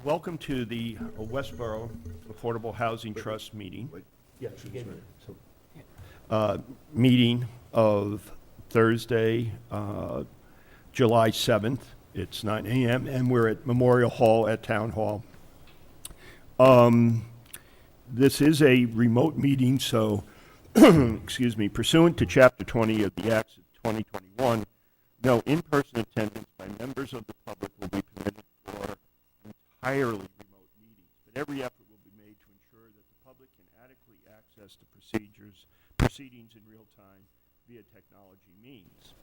Welcome to the Westborough Affordable Housing Trust meeting. Meeting of Thursday, July 7th. It's 9 a.m. and we're at Memorial Hall at Town Hall. This is a remote meeting, so, excuse me, pursuant to Chapter 20 of the Acts of 2021, no in-person attendance by members of the public will be permitted for entirely remote meetings, but every effort will be made to ensure that the public can adequately access the proceedings in real time via technology means.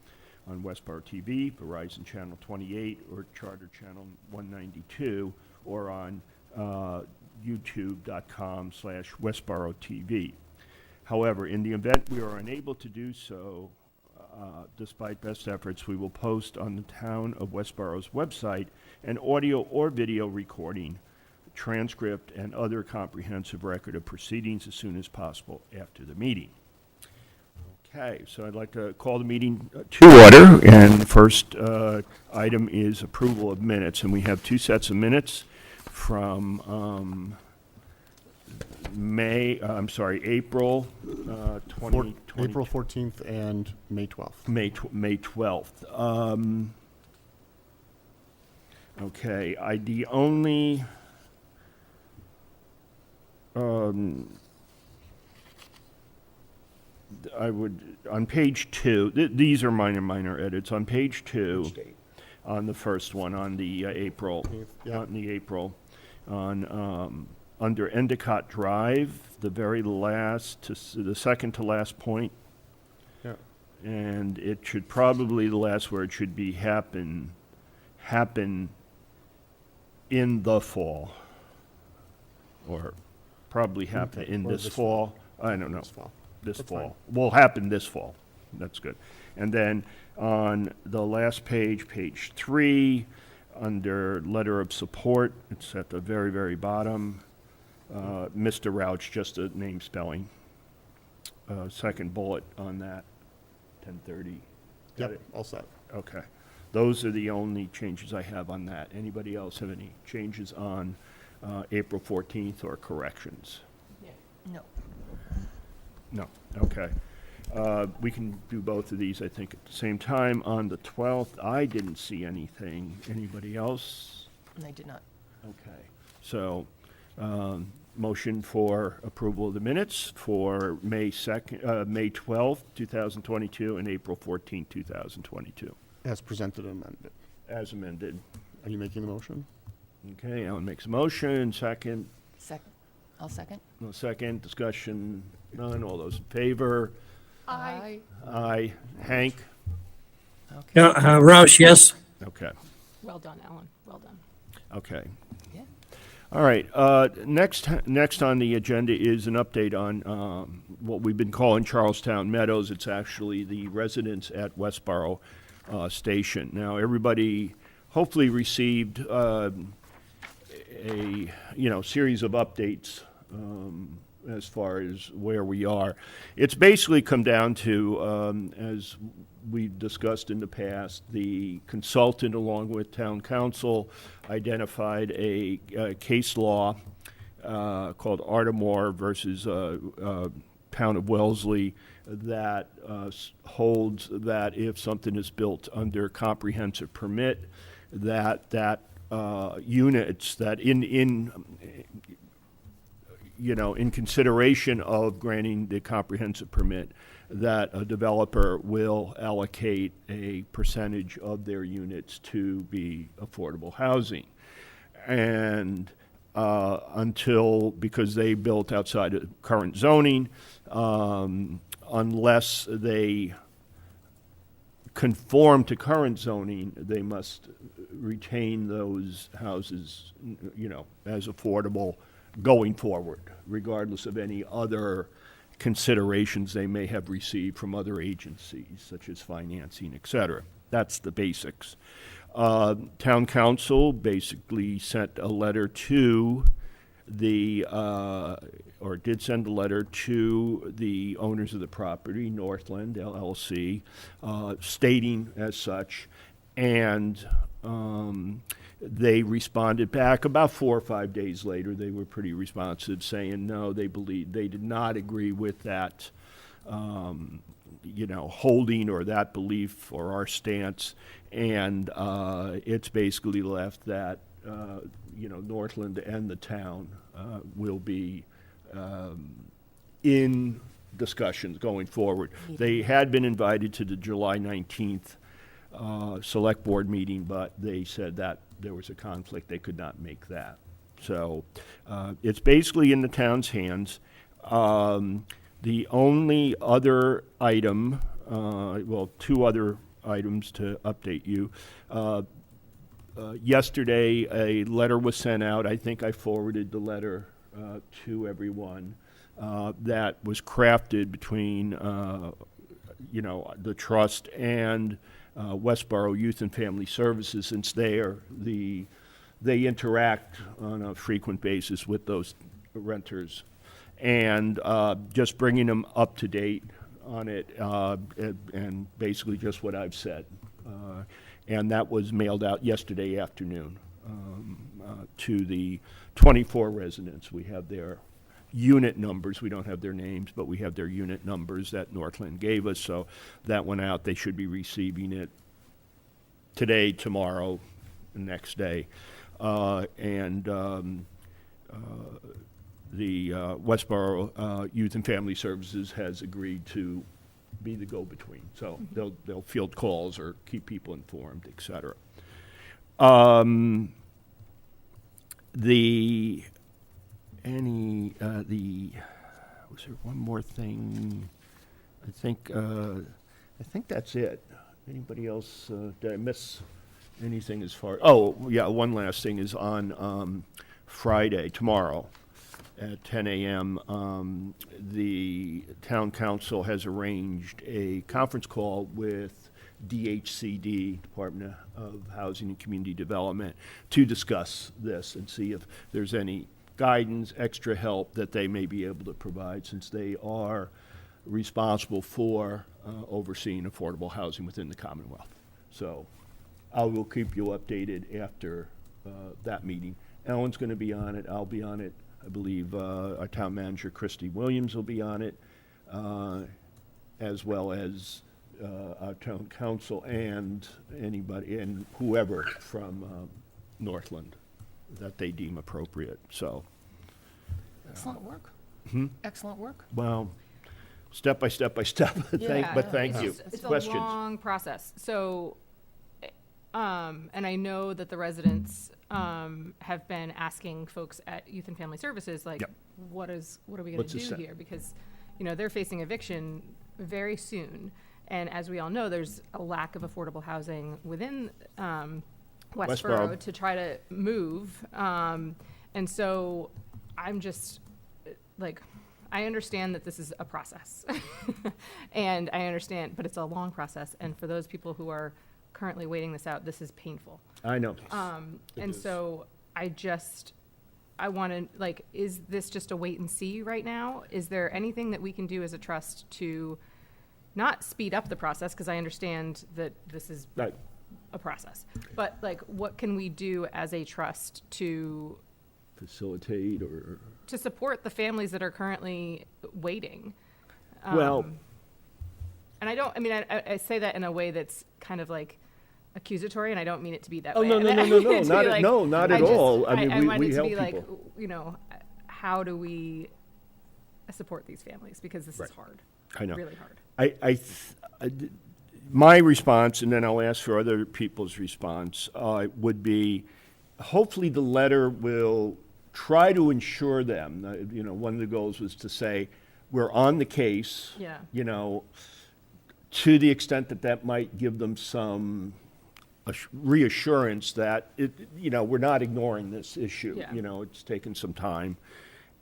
On Westborough TV, Verizon Channel 28, or Charter Channel 192, or on youtube.com/Westborough TV. However, in the event we are unable to do so, despite best efforts, we will post on the Town of Westborough's website an audio or video recording, transcript, and other comprehensive record of proceedings as soon as possible after the meeting. Okay, so I'd like to call the meeting to order, and the first item is approval of minutes, and we have two sets of minutes from April 2020. April 14th and May 12th. May 12th. Okay, the only I would, on page 2, these are minor edits. On page 2, on the first one, on the April, under Endicott Drive, the very last, the second to last point. Yeah. And it should probably, the last word should be happen in the fall. Or probably happen in this fall. I don't know. This fall. This That's fall. Will happen this fall. That's good. And then on the last page, page 3, under letter of support, it's at the very, very bottom. Mr. Rouch, just a name spelling. Second bullet on that, 10:30. Got Yep, it? all set. Okay. Those are the only changes I have on that. Anybody else have any changes on April 14th or corrections? No. No. Okay. We can do both of these, I think, at the same time. On the 12th, I didn't see anything. Anybody else? I did not. Okay. So, motion for approval of the minutes for May 12th, 2022, and April 14th, 2022, As presented and amended. as amended. Are you making the motion? Okay, Alan makes a motion. Second. I'll second. No second. Discussion. None. All those in favor? Aye. Aye. Hank? Okay. Yeah, Roush, yes. Okay. Well done, Alan. Well done. Okay. Yeah. All right. Next on the agenda is an update on what we've been calling Charlestown Meadows. It's actually the residents at Westborough Station. Now, everybody hopefully received a series of updates as far as where we are. It's basically come down to, as we've discussed in the past, the consultant, along with town council, identified a case law called Ardmore versus Town of Wellesley that holds that if something is built under comprehensive permit, that units that in consideration of granting the comprehensive permit, that a developer will allocate a percentage of their units to be affordable housing. And because they built outside of current zoning, unless they conform to current zoning, they must retain those houses, as affordable going forward, regardless of any other considerations they may have received from other agencies, such as financing, et cetera. That's the basics. Town council basically sent a letter to did send a letter to the owners of the property, Northland LLC, stating as such, and they responded back about 4 or 5 days later. They were pretty responsive, saying no, they did not agree with that, holding or that belief or our stance, and it's basically left that Northland and the town will be in discussions going forward. They had been invited to the July 19th select board meeting, but they said that there was a conflict. They could not make that. So it's basically in the town's hands. The only other item, two other items to update you. Yesterday, a letter was sent out. I think I forwarded the letter to everyone. That was crafted between, the trust and Westborough Youth and Family Services, since they interact on a frequent basis with those renters, and just bringing them up to date on it, and basically just what I've said. And that was mailed out yesterday afternoon to the 24 residents. We have their unit numbers. We don't have their names, but we have their unit numbers that Northland gave us. So that went out. They should be receiving it today, tomorrow, the next day. The Westborough Youth and Family Services has agreed to be the go-between. So they'll field calls or keep people informed, et cetera. Was there one more thing? I think that's it. Anybody else? Did I miss anything as far? Oh, yeah. One last thing is on Friday, tomorrow, at 10 a.m. The town council has arranged a conference call with DHCD, Department of Housing and Community Development, to discuss this and see if there's any guidance, extra help that they may be able to provide, since they are responsible for overseeing affordable housing within the Commonwealth. So I will keep you updated after that meeting. Ellen's going to be on it. I'll be on it. I believe our town manager, Christy Williams, will be on it, as well as our town council and anybody and whoever from Northland that they deem appropriate. So, Excellent work. Hmm? Excellent work. well, step by step by step. Thank you. It's Questions? a long process. So, and I know that the residents have been asking folks at Youth and Family Services, like, Yep. what are we going What's to the do step? here? Because, they're facing eviction very soon. And as we all know, there's a lack of affordable housing within Westborough to try to move. And so I'm just I understand that this is a process and I understand, but it's a long process. And for those people who are currently waiting this out, this is painful. I know. And so I want to, is this just a wait and see right now? Is there anything that we can do as a trust to not speed up the process? Because I understand that this is Right. a process, but what can we do as a trust to Facilitate or support the families that are currently waiting? well. And I say that in a way that's kind of accusatory, and I don't mean it to be that Oh, way. no, I no, mean, no, I no, mean it to not be at- no, not at all. I mean, want we it to help be people. How do we support these families? Because this Right. is hard. I know. Really hard. My response, and then I'll ask for other people's response, would be, hopefully the letter will try to ensure them, one of the goals was to say, we're on the case. Yeah. To the extent that might give them some reassurance that we're not ignoring this issue. Yeah. It's taken some time,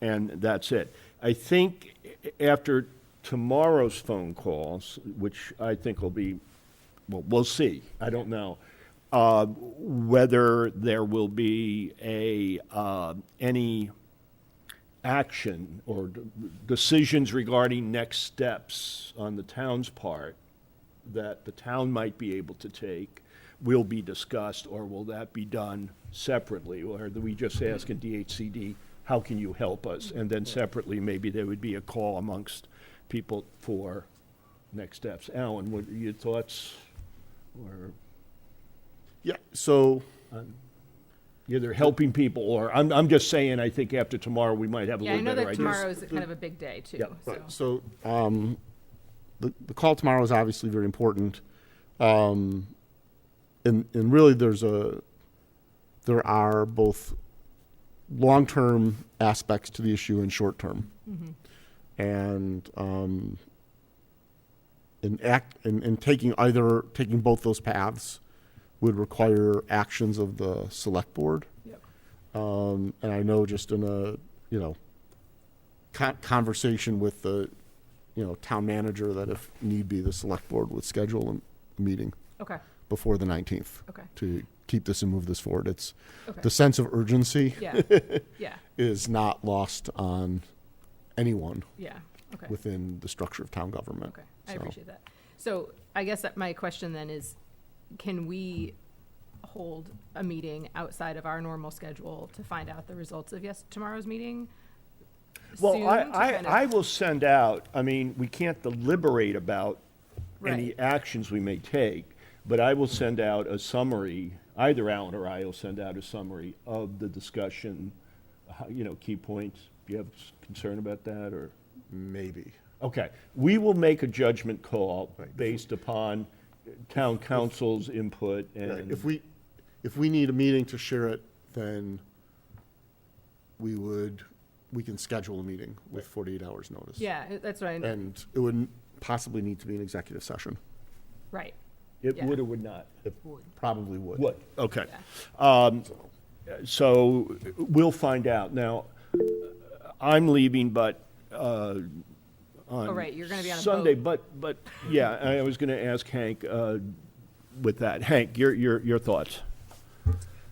and that's it. I think after tomorrow's phone calls, which I think will be, well, we'll see. I don't know whether there will be any action or decisions regarding next steps on the town's part that the town might be able to take will be discussed, or will that be done separately, or do we just ask in DHCD, how can you help us? And then separately, maybe there would be a call amongst people for next steps. Alan, what are your thoughts? Or Yeah, so, either helping people, or, I'm just saying, I think after tomorrow, we might have a Yeah, I little know better that idea. tomorrow is kind of a big day too, Yep. so. right, so, the call tomorrow is obviously very important. And really there are both long-term aspects to the issue and short-term. And, in taking both those paths would require actions of the select board. Yep. And I know just in a, conversation with the, town manager, that if need be, the select board would schedule a meeting Okay, before the 19th okay, to keep this and move this forward. It's, okay. the sense of urgency Yeah, yeah, is not lost on anyone yeah, okay. within the structure of town government. Okay, I So- appreciate that. So I guess that my question then is, can we hold a meeting outside of our normal schedule to find out the results of tomorrow's meeting? Well, soon to I kind of- I will send out, I mean, we can't deliberate about any Right. actions we may take, but I will send out a summary, either Alan or I will send out a summary of the discussion, key points. Do you have concern about that, or? Maybe. Okay, we will make a judgment call Right. based upon town council's input and. If we need a meeting to share it, then we can schedule a meeting with 48 hours notice. Yeah, that's what I, And it would possibly need to be an executive session. right, It yeah. would or would not? It probably would. Would, okay. yeah, So we'll find out. Now, I'm leaving, but oh, right, you're gonna be on a Sunday, boat. but yeah, I was going to ask Hank with that. Hank, your thoughts?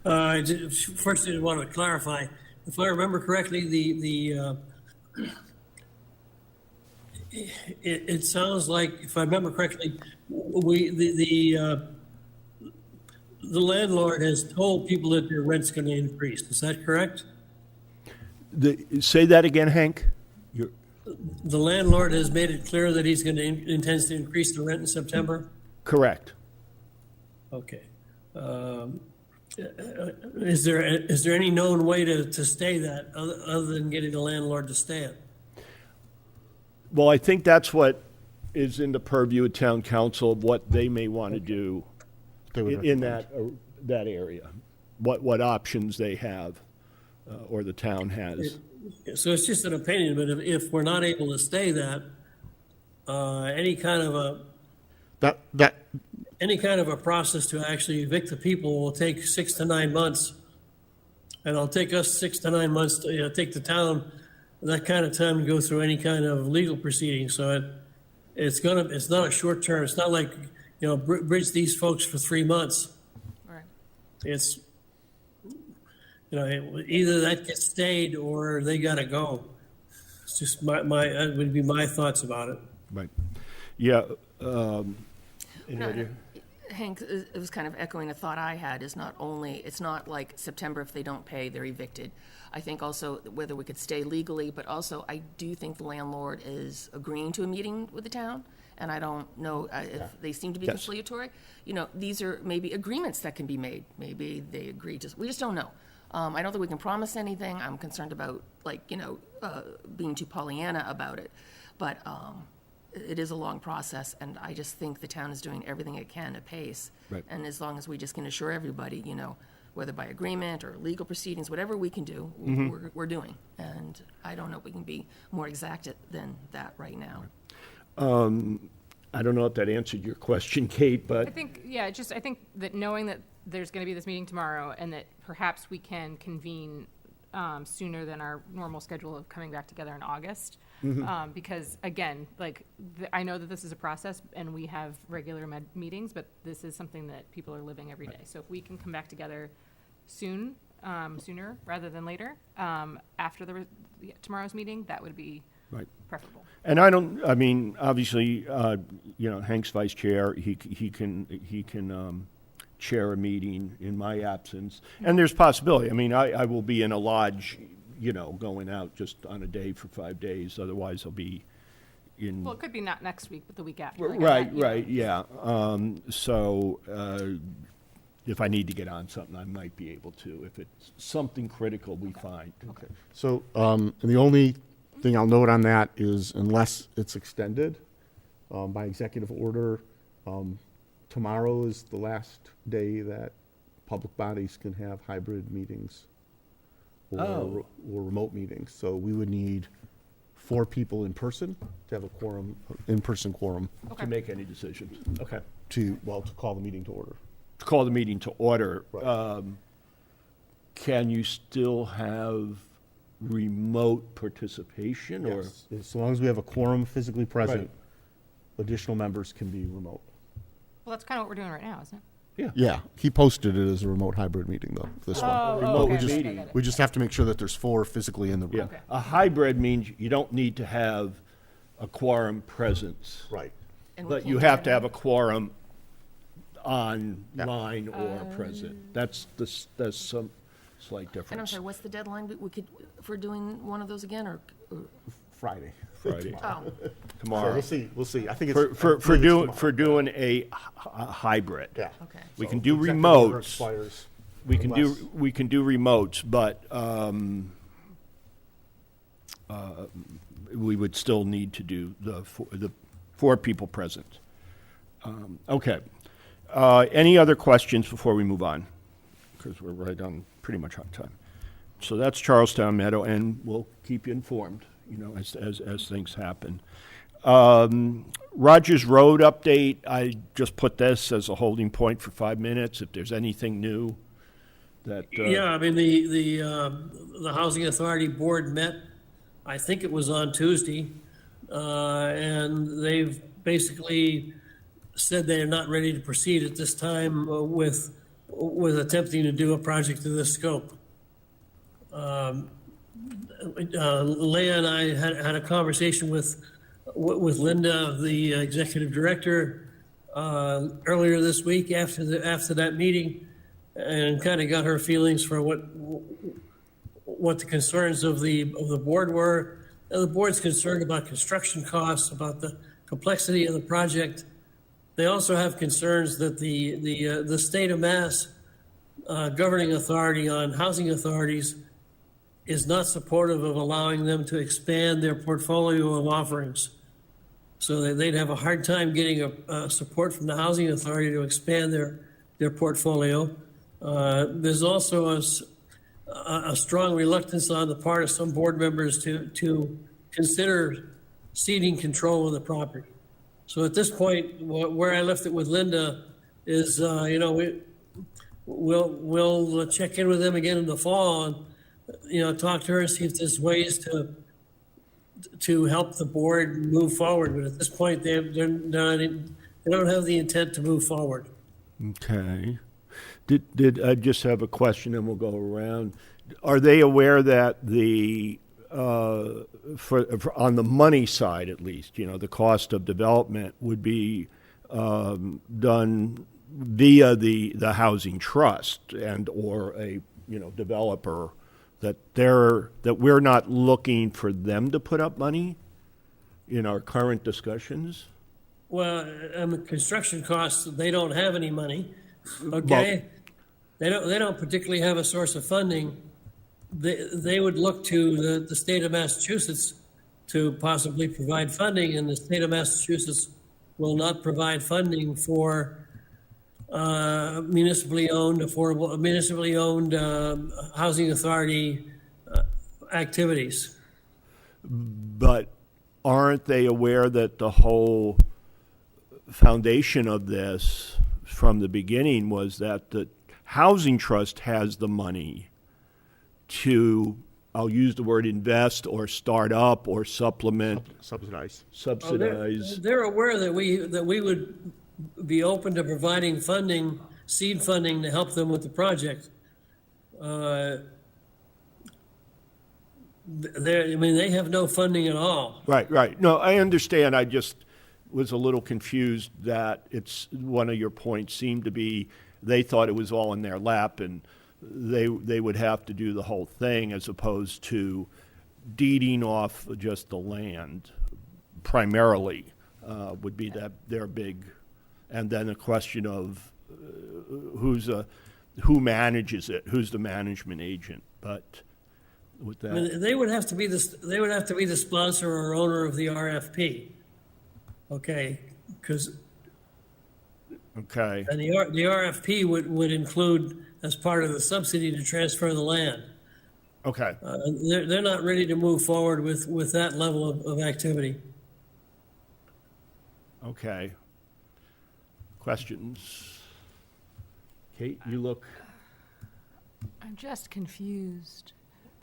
First, I want to clarify. If I remember correctly, it sounds like, if I remember correctly, the landlord has told people that their rent's going to increase. Is that correct? Say that again, Hank? The landlord has made it clear that he's intends to increase the rent in September? Correct. Okay. Is there any known way to stay that, other than getting the landlord to stay it? Well, I think that's what is in the purview of town council, of what they may want to do They would in recommend. that area, what options they have, or the town has. So it's just an opinion, but if we're not able to stay that, any kind of a process to actually evict the people will take 6 to 9 months. And it'll take us 6 to 9 months to, take the town that kind of time to go through any kind of legal proceeding. So it's not a short term. It's not like, bridge these folks for 3 months. right. It's, either that gets stayed or they gotta go. It's just that would be my thoughts about it. Right. Yeah. Any No, idea? Hank, it was kind of echoing a thought I had, it's not like September, if they don't pay, they're evicted. I think also whether we could stay legally, but also I do think the landlord is agreeing to a meeting with the town, and I don't know if they seem to be Yes. conciliatory. These are maybe agreements that can be made. Maybe they agree we just don't know. I don't think we can promise anything. I'm concerned about, being too Pollyanna about it. But it is a long process, and I just think the town is doing everything it can at pace. Right. And as long as we just can assure everybody, whether by agreement or legal proceedings, whatever we can do, we're doing. And I don't know if we can be more exact than that right now. I don't know if that answered your question, Kate, I but think, I think that knowing that there's going to be this meeting tomorrow and that perhaps we can convene sooner than our normal schedule of coming back together in August. Because again, I know that this is a process and we have regular meetings, but this is something that people are living every day. So if we can come back together sooner rather than later, after tomorrow's meeting, that would be right. preferable. And obviously, Hank's vice chair, he can chair a meeting in my absence. And there's possibility. I mean, I will be in a lodge, going out just on a day for 5 days. Otherwise, I'll be in. Well, it could be not next week, but the week after. like Right, that, you know. right, yeah. So if I need to get on something, I might be able to. If it's something critical, we find. Okay. So, and the only thing I'll note on that is unless it's extended by executive order, tomorrow is the last day that public bodies can have hybrid meetings or remote meetings. So we would need 4 people in person to have a quorum, in-person quorum, To make any decisions. Okay. to call the meeting to order. To call the meeting to order. Right. Can you still have remote participation or? Yes. As long as we have a quorum physically present, additional members can be remote. Well, that's kind of what we're doing right now, isn't it? Yeah, he posted it as a remote hybrid meeting, though, this one. Remote okay, meeting. I get it. We just have to make sure that there's 4 physically in the Yeah. room. Okay. A hybrid means you don't need to have a quorum presence. Right. And we But can't you do have that to have now? a quorum online or present. That's some slight And I'm difference. sorry, what's the deadline we could, for doing one of those again, or, Friday. Friday, oh, So tomorrow. we'll see. I think it's. For I believe it's tomorrow. doing a hybrid. Yeah. okay. We So can do executive order remotes. expires We can unless- do remotes, but we would still need to do the 4 people present. Okay. Any other questions before we move on? Because we're right on, pretty much on time. So that's Charlestown Meadow, and we'll keep you informed, as things happen. Rogers Road update, I just put this as a holding point for 5 minutes, if there's anything new that. Yeah, I mean, the Housing Authority Board met, I think it was on Tuesday, and they've basically said they're not ready to proceed at this time with attempting to do a project of this scope. Leah and I had a conversation with Linda, the executive director, earlier this week after that meeting, and kind of got her feelings for what the concerns of the board were. The board's concerned about construction costs, about the complexity of the project. They also have concerns that the state of Mass governing authority on housing authorities is not supportive of allowing them to expand their portfolio of offerings. So they'd have a hard time getting a support from the housing authority to expand their portfolio. There's also a strong reluctance on the part of some board members to consider ceding control of the property. So at this point, where I left it with Linda is, we'll check in with them again in the fall and, talk to her and see if there's ways to help the board move forward. But at this point, they don't have the intent to move forward. Okay. Did I just have a question, and we'll go around? Are they aware that for on the money side, at least, the cost of development would be done via the housing trust or a developer, that we're not looking for them to put up money in our current discussions? Well, the construction costs, they don't have any money. Okay, they don't particularly have a source of funding. They would look to the state of Massachusetts to possibly provide funding, and the state of Massachusetts will not provide funding for municipally owned housing authority activities. But aren't they aware that the whole foundation of this from the beginning was that the housing trust has the money to, I'll use the word invest or start up or supplement, Subsidize. subsidize? They're aware that we would be open to providing funding, seed funding, to help them with the project. They have no funding at all. Right. No, I understand. I just was a little confused that it's, one of your points seemed to be they thought it was all in their lap, and they would have to do the whole thing as opposed to deeding off just the land primarily would be that their big, and then a question of who manages it, who's the management agent. But with I mean, that, they would have to be the sponsor or owner of the RFP. Okay, because okay, and the RFP would include as part of the subsidy to transfer the land. okay. They're not ready to move forward with that level of activity. Okay. Questions? Kate, you look, I'm just confused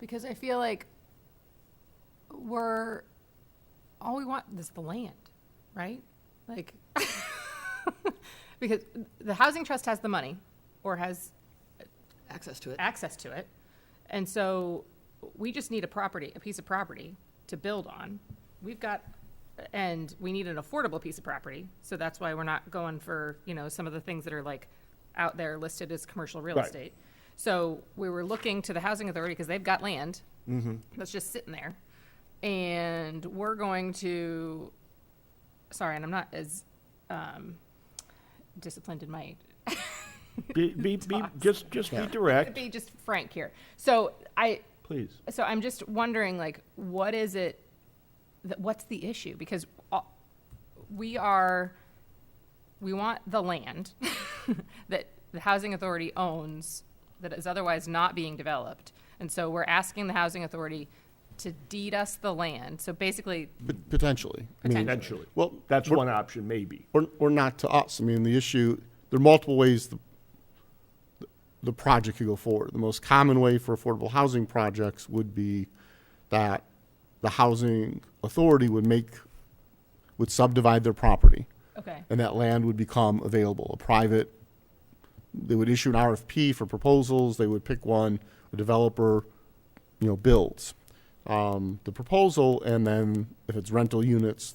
because I feel like all we want is the land, right? Like, because the housing trust has the money or has Access to it. access to it. And so we just need a piece of property to build on. And we need an affordable piece of property. So that's why we're not going for, some of the things that are like out there listed as commercial real Right. estate. So we were looking to the housing authority because they've got land that's just sitting there. And we're going to, sorry, and I'm not as disciplined in my just be direct, be just frank here. So please. I'm just wondering, like, what is it? What's the issue? Because we want the land that the housing authority owns that is otherwise not being developed, and so we're asking the housing authority to deed us the land. So basically, Potentially. I mean, Potentially. well, That's one option, maybe. or not to us. I mean, the issue, there are multiple ways the project could go forward. The most common way for affordable housing projects would be that the housing authority would subdivide their property, okay, and that land would become available. They would issue an RFP for proposals. They would pick one, a developer, builds the proposal, and then if it's rental units,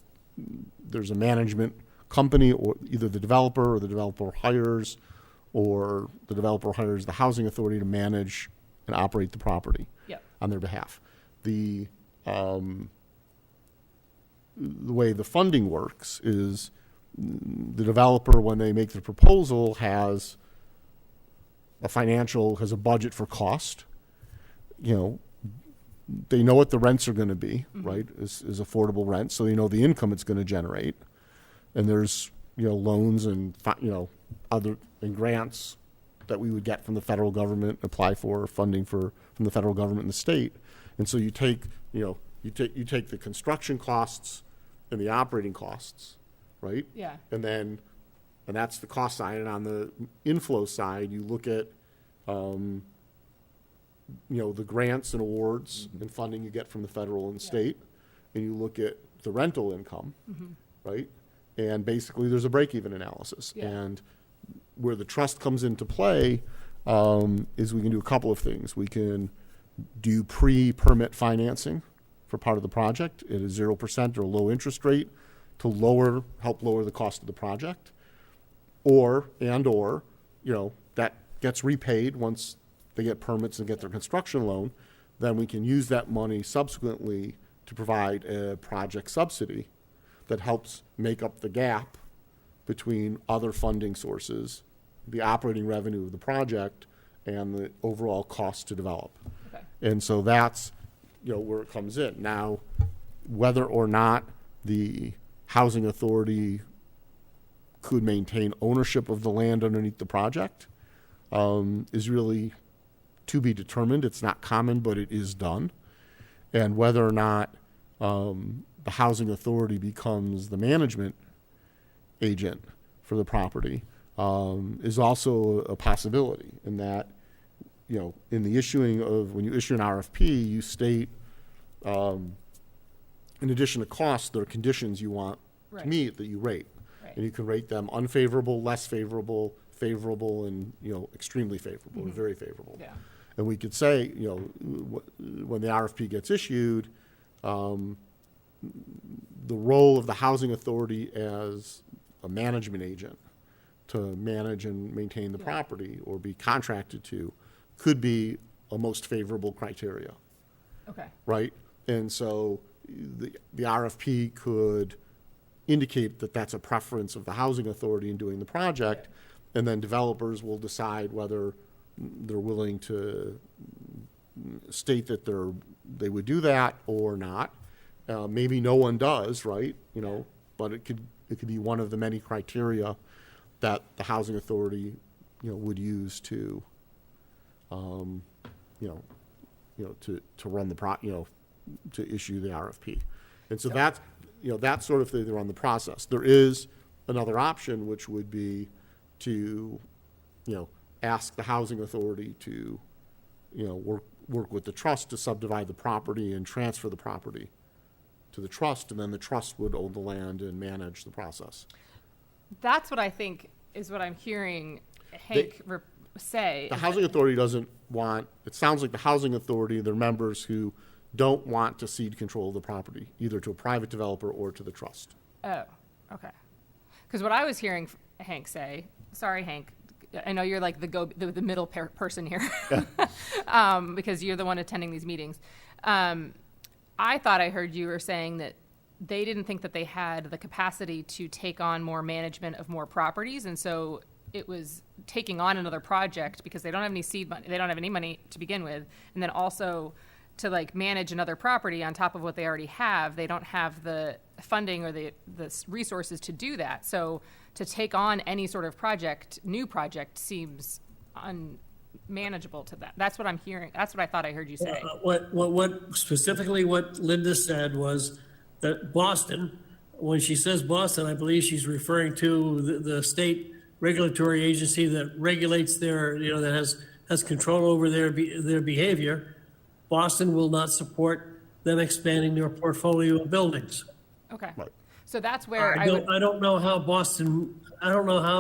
there's a management company, or either the developer hires, or the developer hires the housing authority to manage and operate the property yep, on their behalf. The way the funding works is the developer, when they make the proposal, has a budget for cost. They know what the rents are going to be, right? Is affordable rent, so they know the income it's going to generate, and there's loans and other and grants that we would get from the federal government, apply for funding from the federal government and the state, and so you take the construction costs and the operating costs, right? yeah, And that's the cost side, and on the inflow side, you look at the grants and awards and funding you get from the federal and state, and you look at the rental income, right? And basically, there's a break-even analysis. Yeah. And where the trust comes into play is we can do a couple of things. We can do pre-permit financing for part of the project at a 0% or a low interest rate to help lower the cost of the project, or that gets repaid once they get permits and get their construction loan. Then we can use that money subsequently to provide a project subsidy that helps make up the gap between other funding sources, the operating revenue of the project, and the overall cost to develop. okay, And so that's where it comes in. Now, whether or not the housing authority could maintain ownership of the land underneath the project is really to be determined. It's not common, but it is done. And whether or not the housing authority becomes the management agent for the property is also a possibility, in that in the when you issue an RFP, you state, in addition to costs, there are conditions you want Right. to meet that you rate. Right. And you can rate them unfavorable, less favorable, favorable, and, extremely favorable, or very favorable. yeah, And we could say, when the RFP gets issued, the role of the housing authority as a management agent to manage and maintain the property or be contracted to could be a most favorable criteria, Okay. right? And so the RFP could indicate that that's a preference of the housing authority in doing the project, and then developers will decide whether they're willing to state that they would do that or not. Maybe no one does, right? You know, but it could be one of the many criteria that the housing authority, you know, would use to, to run to issue the RFP. And so that's sort of they're on the process. There is another option, which would be to, ask the housing authority to, work with the trust to subdivide the property and transfer the property to the trust, and then the trust would own the land and manage the process. That's what I think is what I'm hearing Hank say. The housing authority doesn't want, it sounds like the housing authority, their members who don't want to cede control of the property, either to a private developer or to the trust. Oh, okay. Because what I was hearing Hank say, sorry, Hank, I know you're like the middle person here, because you're the one attending these meetings. I thought I heard you were saying that they didn't think that they had the capacity to take on more management of more properties, and so it was taking on another project because they don't have any seed money, they don't have any money to begin with, and then also to like manage another property on top of what they already have, they don't have the funding or the resources to do that. So to take on any sort of new project seems unmanageable to them. That's what I'm hearing. That's what I thought I heard you say. What specifically what Linda said was that Boston, when she says Boston, I believe she's referring to the state regulatory agency that regulates that has control over their behavior. Boston will not support them expanding their portfolio of buildings. Okay. Right. So that's where I don't know how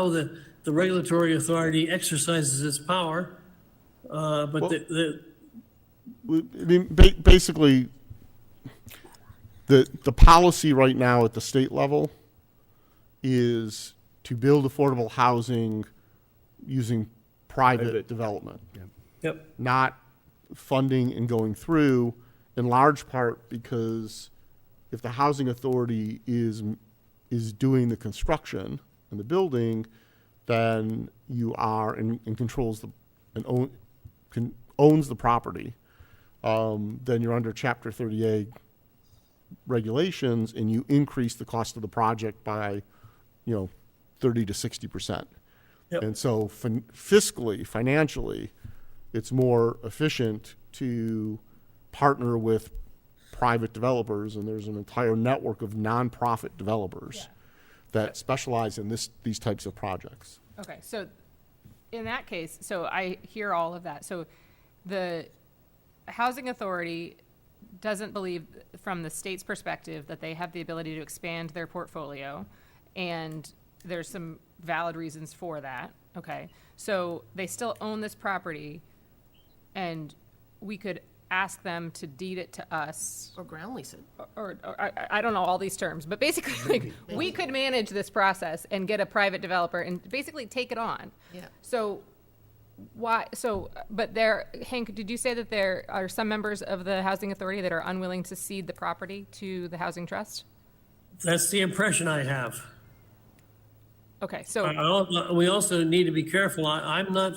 the regulatory authority exercises its power, but Basically, the policy right now at the state level is to build affordable housing using private development. Yep. Not funding and going through, in large part because if the housing authority is doing the construction and the building, then you are and controls owns the property. Then you're under Chapter 30A regulations, and you increase the cost of the project by, 30 to 60%. Yep. And so fiscally, financially, it's more efficient to partner with private developers, and there's an entire network of nonprofit developers that specialize in these types of projects. Okay, so in that case, so I hear all of that. So the housing authority doesn't believe, from the state's perspective, that they have the ability to expand their portfolio, and there's some valid reasons for that. Okay, so they still own this property, and we could ask them to deed it to us, Or ground lease it. or I don't know all these terms, but basically, like, we could manage this process and get a private developer and basically take it on. Yeah. So why? But Hank, did you say that there are some members of the housing authority that are unwilling to cede the property to the housing trust? That's the impression I have. Okay, so We also need to be careful. I'm not.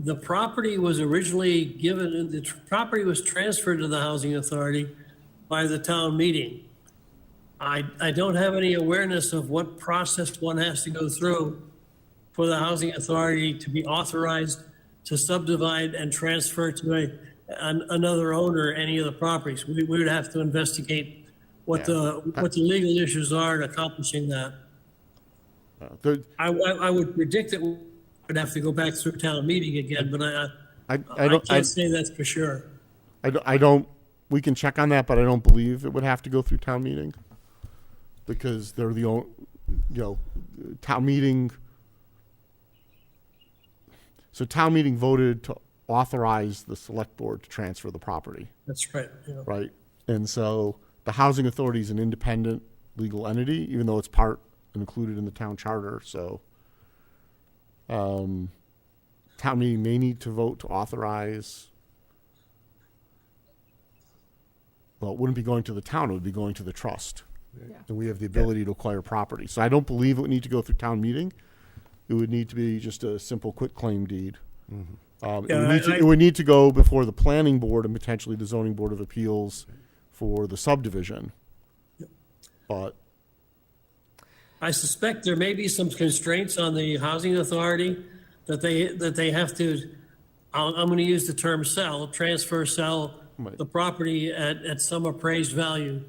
The property was originally given. The property was transferred to the housing authority by the town meeting. I don't have any awareness of what process one has to go through for the housing authority to be authorized to subdivide and transfer to another owner any of the properties. We would have to investigate what the legal issues are in accomplishing that. I would predict that we'd have to go back through town meeting again, but I can't say that's for sure. I don't. We can check on that, but I don't believe it would have to go through town meeting because they're the only, town meeting. So town meeting voted to authorize the select board to transfer the property, That's right. Yeah. right? And so the housing authority is an independent legal entity, even though it's included in the town charter. So Town meeting may need to vote to authorize. Well, it wouldn't be going to the town, it would be going to the trust. Yeah. And we have the ability to acquire property. So I don't believe it would need to go through town meeting. It would need to be just a simple quitclaim deed. It would need to go before the planning board and potentially the zoning board of appeals for the subdivision. But I suspect there may be some constraints on the housing authority that they have to, I'm going to use the term transfer, sell Right. the property at some appraised value.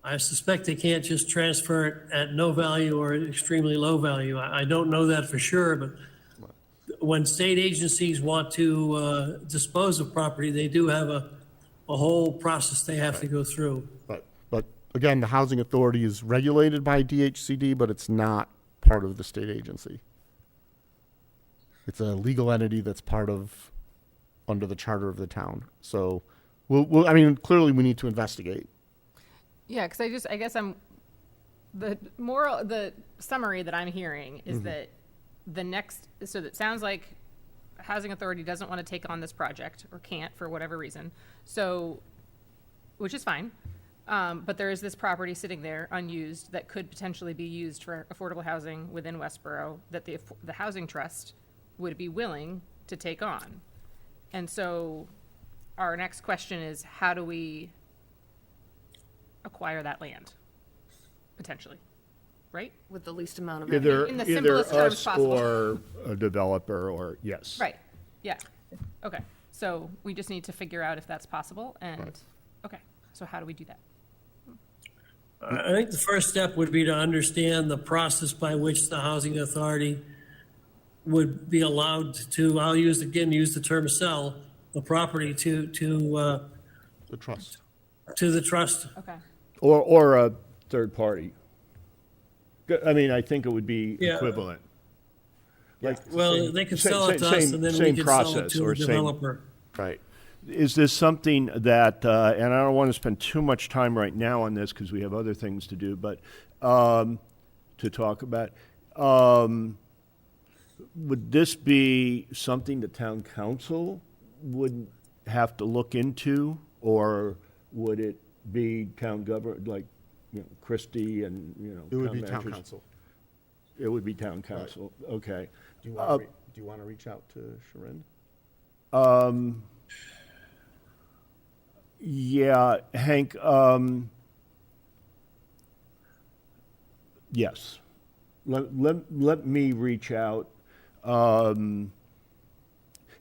I suspect they can't just transfer it at no value or extremely low value. I don't know that for sure, but when state agencies want to dispose of property, they do have a whole process they have to go through. But again, the housing authority is regulated by DHCD, but it's not part of the state agency. It's a legal entity that's under the charter of the town. So, I mean, clearly we need to investigate. Yeah, because I guess the summary that I'm hearing is that so that sounds like housing authority doesn't want to take on this project or can't for whatever reason. So, which is fine. But there is this property sitting there unused that could potentially be used for affordable housing within Westborough that the housing trust would be willing to take on. And so our next question is, how do we acquire that land, potentially, right? With the least amount of. Either, In the either simplest terms us possible. or a developer, or, yes. Right, yeah, okay. So we just need to figure out if that's possible, and, okay, so how do we do that? I think the first step would be to understand the process by which the housing authority would be allowed to, I'll use the term sell, the property to The trust. the trust. Okay, Or a third party. I mean, I think it would be Yeah. equivalent. Like, Well, they could same- sell it to us same- and then we same could sell it process, to or the same- developer. Right. Is this something that, and I don't want to spend too much time right now on this because we have other things to do, but to talk about, would this be something the town council would have to look into, or would it be town government, like, Christie and, It would be town managers? council. It would be town council, okay. Do you want to reach out to Sharon? Yeah, Hank, yes. Let me reach out.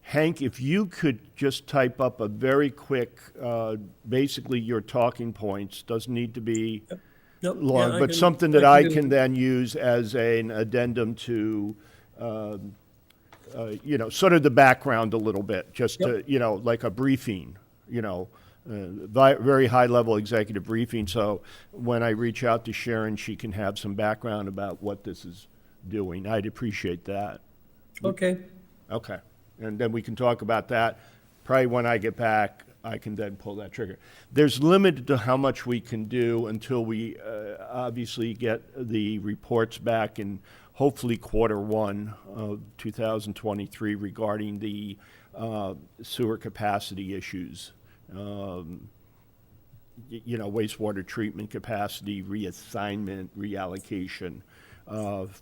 Hank, if you could just type up a very quick, basically your talking points, doesn't need to be Nope, yeah, long, I but can- something that I do- can then use as an addendum to, sort of the background a little bit, just to, like a briefing, very high-level executive briefing. So when I reach out to Sharon, she can have some background about what this is doing. I'd appreciate that. Okay, Okay. And then we can talk about that. Probably when I get back, I can then pull that trigger. There's limit to how much we can do until we obviously get the reports back in hopefully Q1 of 2023 regarding the sewer capacity issues. Wastewater treatment capacity, reassignment, reallocation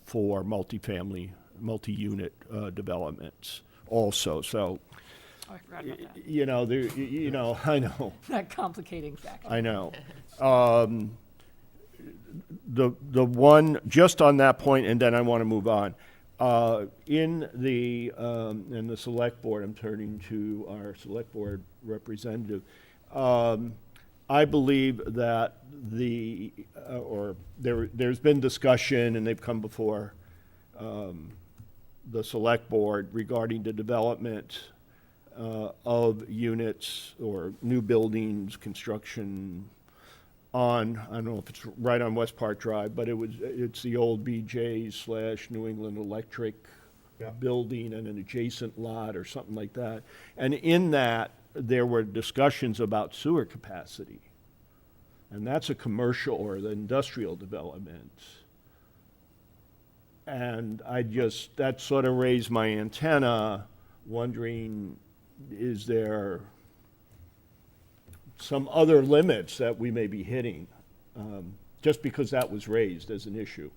for multi-unit developments also. So, oh, I forgot about that, I know. that complicating factor. I know. The one, just on that point, and then I want to move on. In the select board, I'm turning to our select board representative. I believe that there's been discussion, and they've come before the select board regarding the development of units or new buildings, construction on, I don't know if it's right on West Park Drive, but it's the old BJ/New England Electric building and an adjacent lot or something like that. And in that, there were discussions about sewer capacity. And that's a commercial or the industrial development. And that sort of raised my antenna, wondering, is there some other limits that we may be hitting? Just because that was raised as an issue.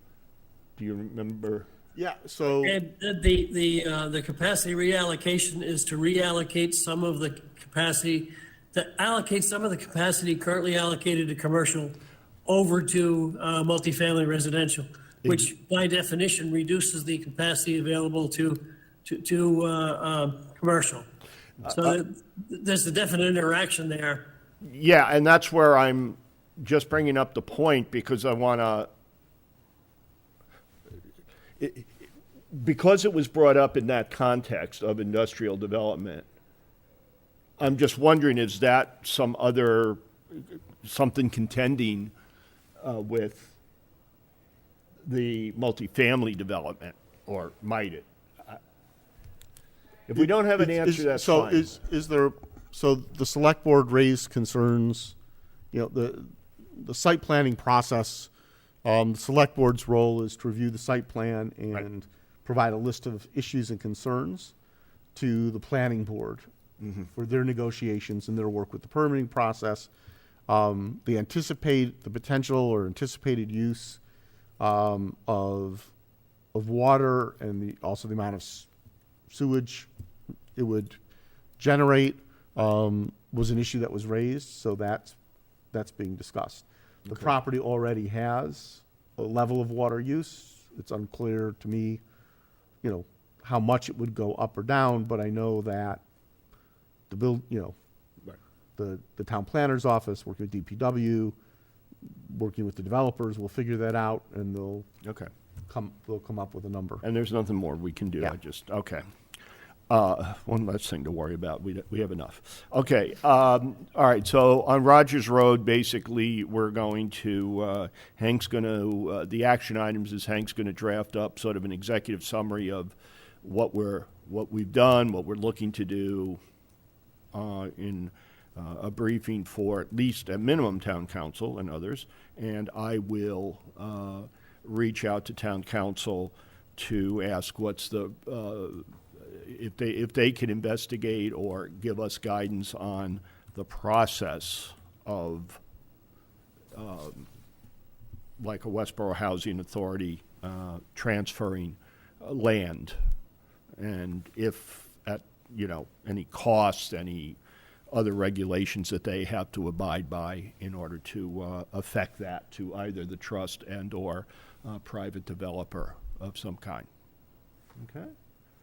Do you remember? Yeah, so, And the capacity reallocation is to reallocate some of the capacity, to allocate some of the capacity currently allocated to commercial over to multifamily residential, which by definition reduces the capacity available to commercial. So there's a definite interaction there. Yeah, and that's where I'm just bringing up the point, because I want to, because it was brought up in that context of industrial development, I'm just wondering, is that something contending with the multifamily development, or might it? If we don't have an answer, that's so fine. is there, so the select board raised concerns, the site planning process, the select board's role is to review the site plan and provide a list of issues and concerns to the planning board for their negotiations and their work with the permitting process. They anticipate the potential or anticipated use of water and also the amount of sewage it would generate was an issue that was raised, so that's being discussed. The property already has a level of water use. It's unclear to me, how much it would go up or down, but I know that the town planner's office, working with DPW, working with the developers, will figure that out, and they'll come up with a number. And there's nothing more we can do. Yeah. Okay. One less thing to worry about. We have enough. Okay. All right. So on Rogers Road, basically, we're going to, the action items is Hank's going to draft up sort of an executive summary of what we've done, what we're looking to do in a briefing for at least at minimum town council and others. And I will reach out to town council to ask what's the if they can investigate or give us guidance on the process of like a Westborough Housing Authority transferring land, and if at any costs, any other regulations that they have to abide by in order to affect that to either the trust and or private developer of some kind. Okay.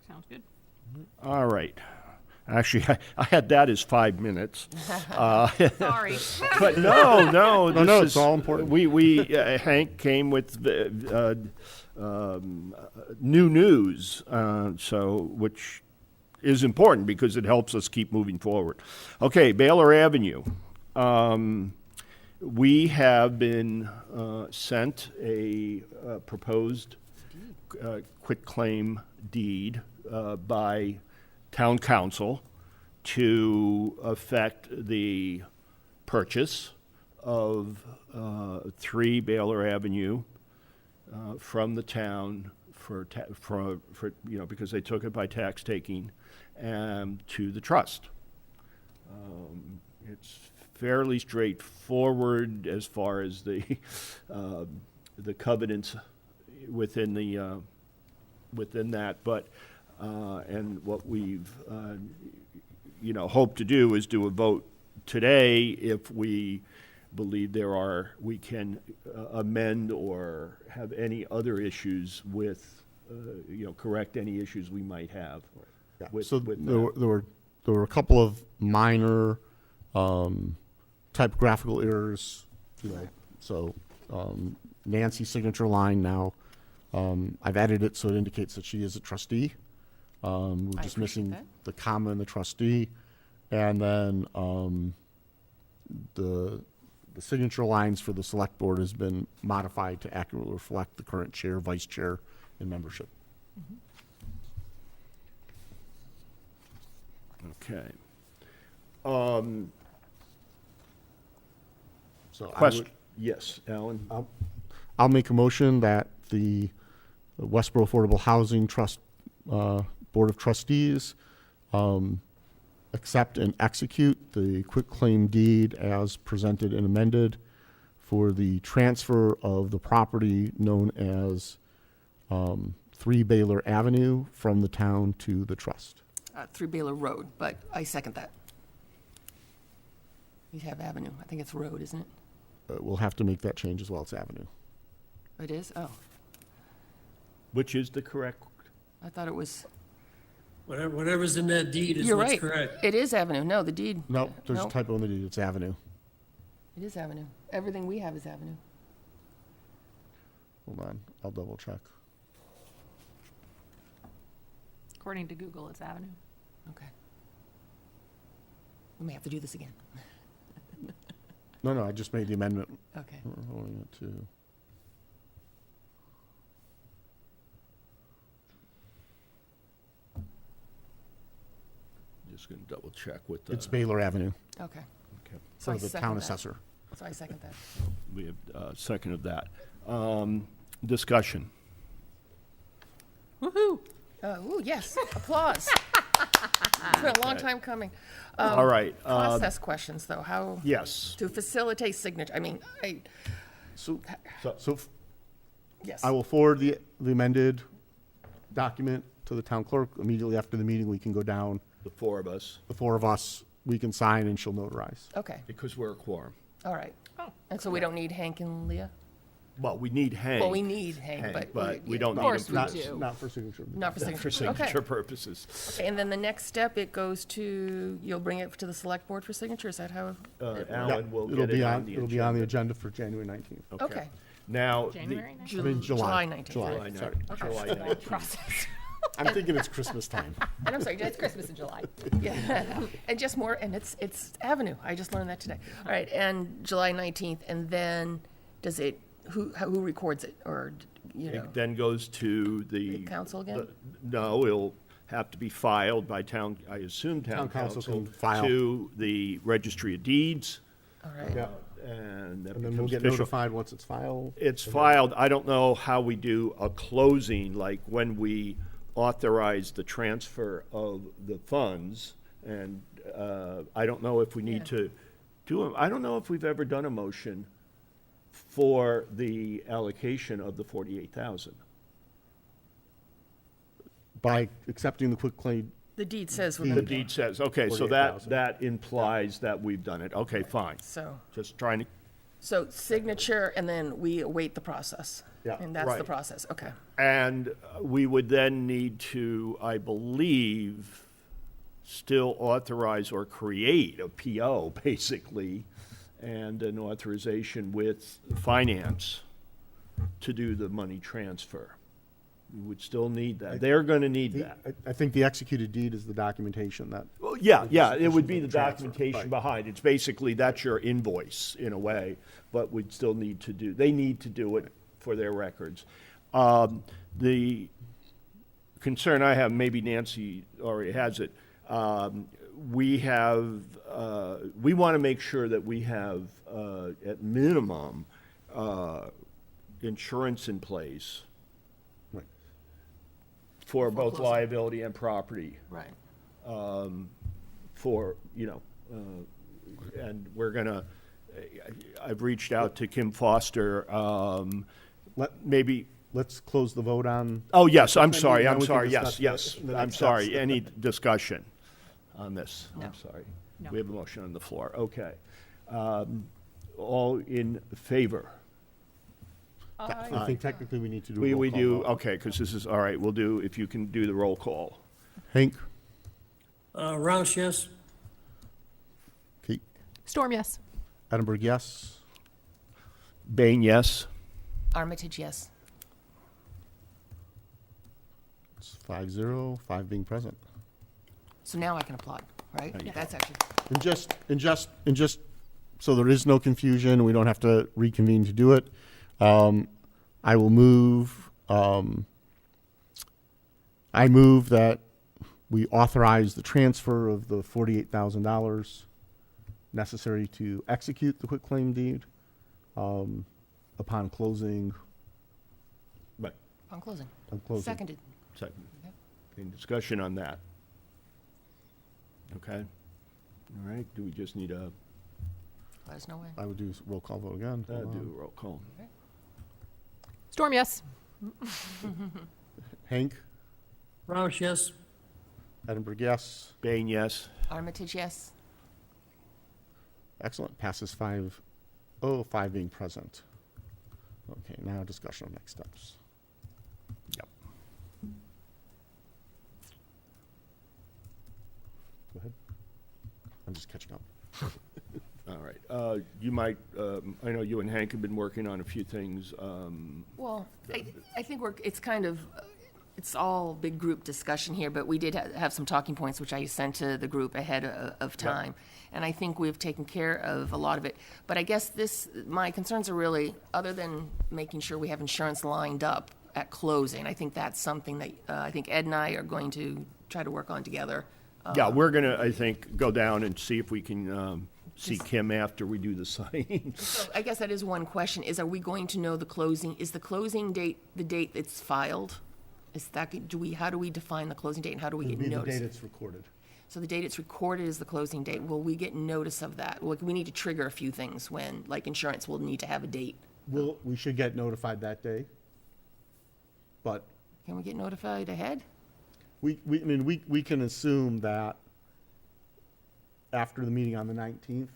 Sounds good. All right. Actually, I had that as 5 minutes. Sorry. But no, No, it's all important. We Hank came with new news, which is important because it helps us keep moving forward. Okay, Baylor Avenue. We have been sent a proposed quitclaim deed by town council to affect the purchase of 3 Baylor Avenue from the town for because they took it by tax taking, to the trust. It's fairly straightforward as far as the covenants within that, but and what we've hope to do is do a vote today if we believe we can amend or have any other issues with correct any issues we might have. Yeah. With, So with there were a couple of minor typographical errors. So Nancy's signature line now, I've added it so it indicates that she is a trustee. We're I just appreciate missing that. the comma in the trustee, and then the signature lines for the select board has been modified to accurately reflect the current chair, vice chair, and membership. Okay. So Question. Yes, Alan. I'll make a motion that the Westborough Affordable Housing Trust Board of Trustees accept and execute the quitclaim deed as presented and amended for the transfer of the property known as 3 Baylor Avenue from the town to the trust. 3 Baylor Road, but I second that. You have Avenue. I think it's Road, isn't it? We'll have to make that change as well. It's Avenue. It is? Oh, Which is the correct, I thought it was, Whatever's in that deed is you're what's right. correct. It is Avenue. No, the deed. No, there's a No. typo in the deed. It's Avenue. It is Avenue. Everything we have is Avenue. Hold on. I'll double check. According to Google, it's Avenue. Okay. We may have to do this again. No, I just made the amendment. Okay. We're holding it to. just going to double check with the. It's Baylor Avenue Okay. Okay. So for I the second town that. assessor. So I second that. We have seconded that. Discussion. Woohoo! Ooh, yes, applause. It's been a long time coming. All right. Process questions, though, how Yes. to facilitate signature, So, So- so yes. I will forward the amended document to the town clerk. Immediately after the meeting, we can go down. The four of us, The 4 of us, we can sign and she'll notarize. Okay, because we're a quorum. all right. Oh, And so we don't need Hank and Leah? Well, we need Hank. Well, we need Hank, Hank, but. we don't Of need him course for we Not, this. do. not for signature. Not for signature. For signature Okay. purposes. Okay, and then the next step, it goes to, you'll bring it to the select board for signature, is that how? Alan Yeah, will it'll get be it on the It'll be on the agenda for January 19th. Okay. Now, January 9th? I mean, July. 19th. July. July Sorry. 9th. July 19th. Process. I'm thinking it's Christmas time. And I'm sorry, It's Christmas in July. yeah, and just more, and it's Avenue, I just learned that today. All right, and July 19th, and then does it, who records it, or, you know? It then goes to The council again? No, it'll have to be filed by town, I assume Town town council council, can file. to the registry of deeds, All right. Yeah. and that And then we'll becomes get official. notified once it's filed. It's filed, I don't know how we do a closing, like when we authorize the transfer of the funds, and I don't know if we need Yeah. to do, I don't know if we've ever done a motion for the allocation of the 48,000. By accepting the quitclaim, The deed says we're The gonna do deed it, says, okay, so that, 48,000. that implies that we've done it, okay, fine. so, Just trying to, so signature, and then we await the process. Yeah, And that's the right. process, okay. and we would then need to, I believe, still authorize or create a PO, basically, and an authorization with finance to do the money transfer. We would still need that. They're going to need that. I think the executed deed is the documentation that, Well, yeah, it would be the Transfer, documentation right. behind. It's basically, that's your invoice, in a way, but we'd still need to do, they need to do it for their records. The concern I have, maybe Nancy already has it, we have, we want to make sure that we have, at minimum, insurance in place right. for both Foreclosure. liability and property. Right. For, and we're gonna, I've reached out to Kim Foster, maybe, Let's close the vote on, oh, yes, I'm Then sorry, we I'm can sorry, discuss yes, the I'm next sorry. steps. Any discussion on this? No. I'm sorry. No. We have a motion on the floor, okay. All in favor? I think technically we need to do a We roll call do, vote. okay, because this is, all right, we'll do, if you can do the roll call. Hank, Roush, yes. Kate, Storm, yes. Edinburgh, yes. Bain, yes? Armitage, yes. It's 5-0, 5 being present. So now I can applaud, right? There you That's actually, And just, so there is no confusion, we don't have to reconvene to do it. I will move, I move that we authorize the transfer of the $48,000 necessary to execute the quitclaim deed, upon closing Right. On closing. on closing. Seconded. Second. Yep. Any discussion on that? Okay. All right, do we just need a, Let us know when. I would do roll call vote again. do a roll call? Storm, yes. Hank, Roush, yes. Edinburgh, yes. Bain, yes. Armitage, yes. Excellent. Passes 5-0, 5 being present. Okay, now discussion on next steps. Yep. Go ahead. I'm just catching up. All right. You might, I know you and Hank have been working on a few things. Well, I think it's kind of, it's all big group discussion here, but we did have some talking points, which I sent to the group ahead of time. And I think we've taken care of a lot of it. But I guess my concerns are really, other than making sure we have insurance lined up at closing, I think that's something that I think Ed and I are going to try to work on together. Yeah, we're gonna, I think, go down and see if we can see Kim after we do the signing. So I guess that is one question, are we going to know the closing, is the closing date the date it's filed? Is that, how do we define the closing date and how do we It'll get be the notice? date it's recorded. So the date it's recorded is the closing date. Will we get notice of that? Well, we need to trigger a few things when, like insurance will need to have a date. We should get notified that day. But Can we get notified ahead? I mean, we can assume that after the meeting on the 19th,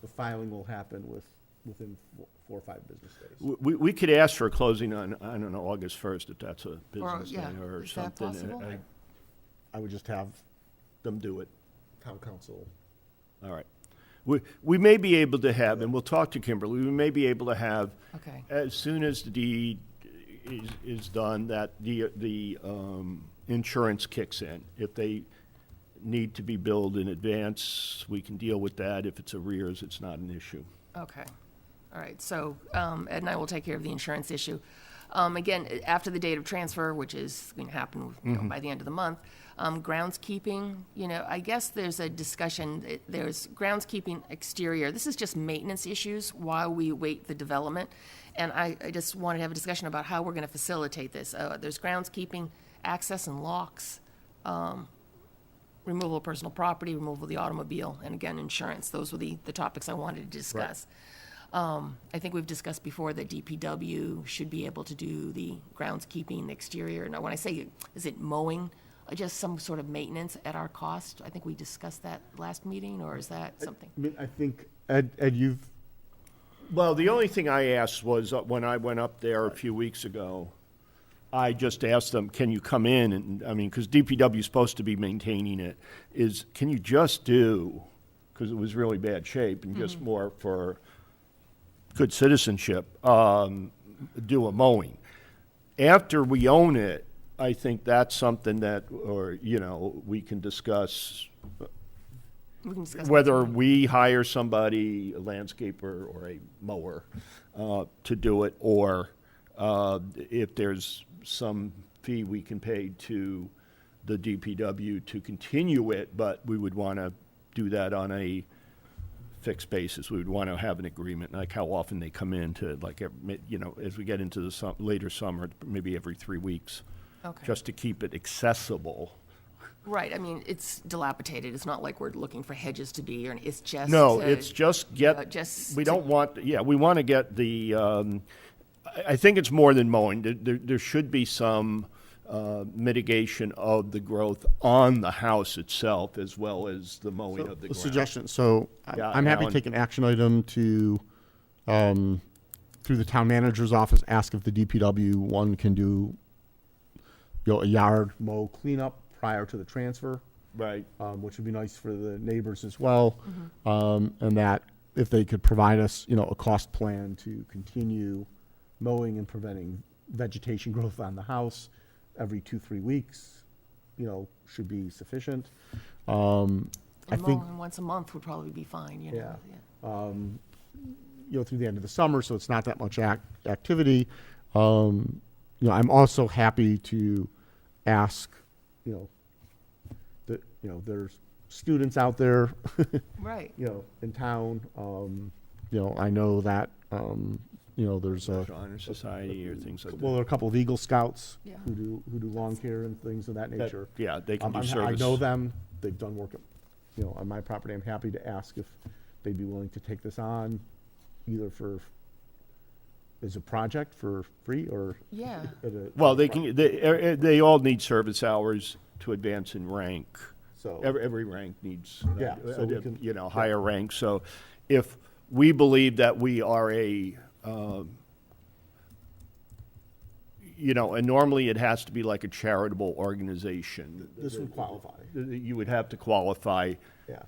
the filing will happen within 4 or 5 business days. We could ask for a closing on, I don't know, August 1st, if that's a business day yeah, or is that something. possible? I would just have Them do it. town council. All right. We may be able to have, and we'll talk to Kimberly, we may be able to have, Okay. as soon as the deed is done, that the insurance kicks in. If they need to be billed in advance, we can deal with that. If it's arrears, it's not an issue. Okay. All right. So Ed and I will take care of the insurance issue. Again, after the date of transfer, which is going to happen by the end of the month, groundskeeping, I guess there's a discussion, there's groundskeeping exterior. This is just maintenance issues while we wait the development. And I just wanted to have a discussion about how we're going to facilitate this. There's groundskeeping, access and locks, removal of personal property, removal of the automobile, and again, insurance. Those were the topics I wanted to discuss. I think we've discussed before that DPW should be able to do the groundskeeping, the exterior. Now, when I say, is it mowing, just some sort of maintenance at our cost? I think we discussed that last meeting, or is that something? I mean, I think, Ed, you've, Well, the only thing I asked was, when I went up there a few weeks ago, I just asked them, can you come in? And, I mean, because DPW is supposed to be maintaining it, can you just do, because it was really bad shape, and just more for good citizenship, do a mowing. After we own it, I think that's something that, we can discuss We can discuss whether we hire somebody, a landscaper or a mower, to do it, or if there's some fee we can pay to the DPW to continue it, but we would want to do that on a fixed basis. We would want to have an agreement, like how often they come in to, like, as we get into the later summer, maybe every 3 weeks, Okay. just to keep it accessible. Right. I mean, it's dilapidated. It's not like we're looking for hedges to be, or it's just. No, to- it's just get, just we to- don't want, we want to get the, I think it's more than mowing. There should be some mitigation of the growth on the house itself, as well as the mowing of the a ground. suggestion, so Yeah, I'm happy to Alan. take an action item to, through the town manager's office, ask if the DPW, one, can do, a yard mow cleanup prior to the transfer, Right. which would be nice for the neighbors as well. And that if they could provide us, a cost plan to continue mowing and preventing vegetation growth on the house every 2-3 weeks, should be sufficient. I And think, mowing once a month would probably be fine, Yeah. Yeah. through the end of the summer, so it's not that much activity. I'm also happy to ask, that, there's students out there, Right. in town. I know that, there's a, Honor Society or things like well, that. there are a couple of Eagle Scouts Yeah. who do lawn care and things of that That- nature. Yeah, they can do I service. know them, they've done work, on my property. I'm happy to ask if they'd be willing to take this on, either as a project for free or. Yeah. at a- Well, they all need service hours to advance in rank. So. Every rank needs, Yeah, so we can- higher rank. So if we believe that we are and normally it has to be like a charitable organization. This would qualify, You would have to qualify. yeah.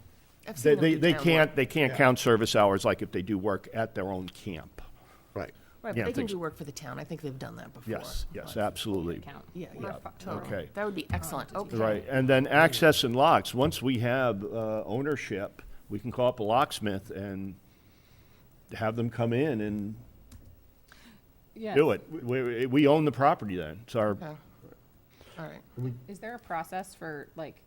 I've seen them do They town can't, work. they can't Yeah. count service hours like if they do work at their own camp. Right. Right, yeah, but they can things- do work for the town. I think they've done that before. Yes, yes, But- absolutely. Account. Yeah, We're yeah, fi- totally. Okay. That would be excellent, okay. Right, and then access and locks, once we have ownership, we can call up a locksmith and have them come in and Yeah. do it. We own the property then, it's our, Okay. All right. Is there a process for, like,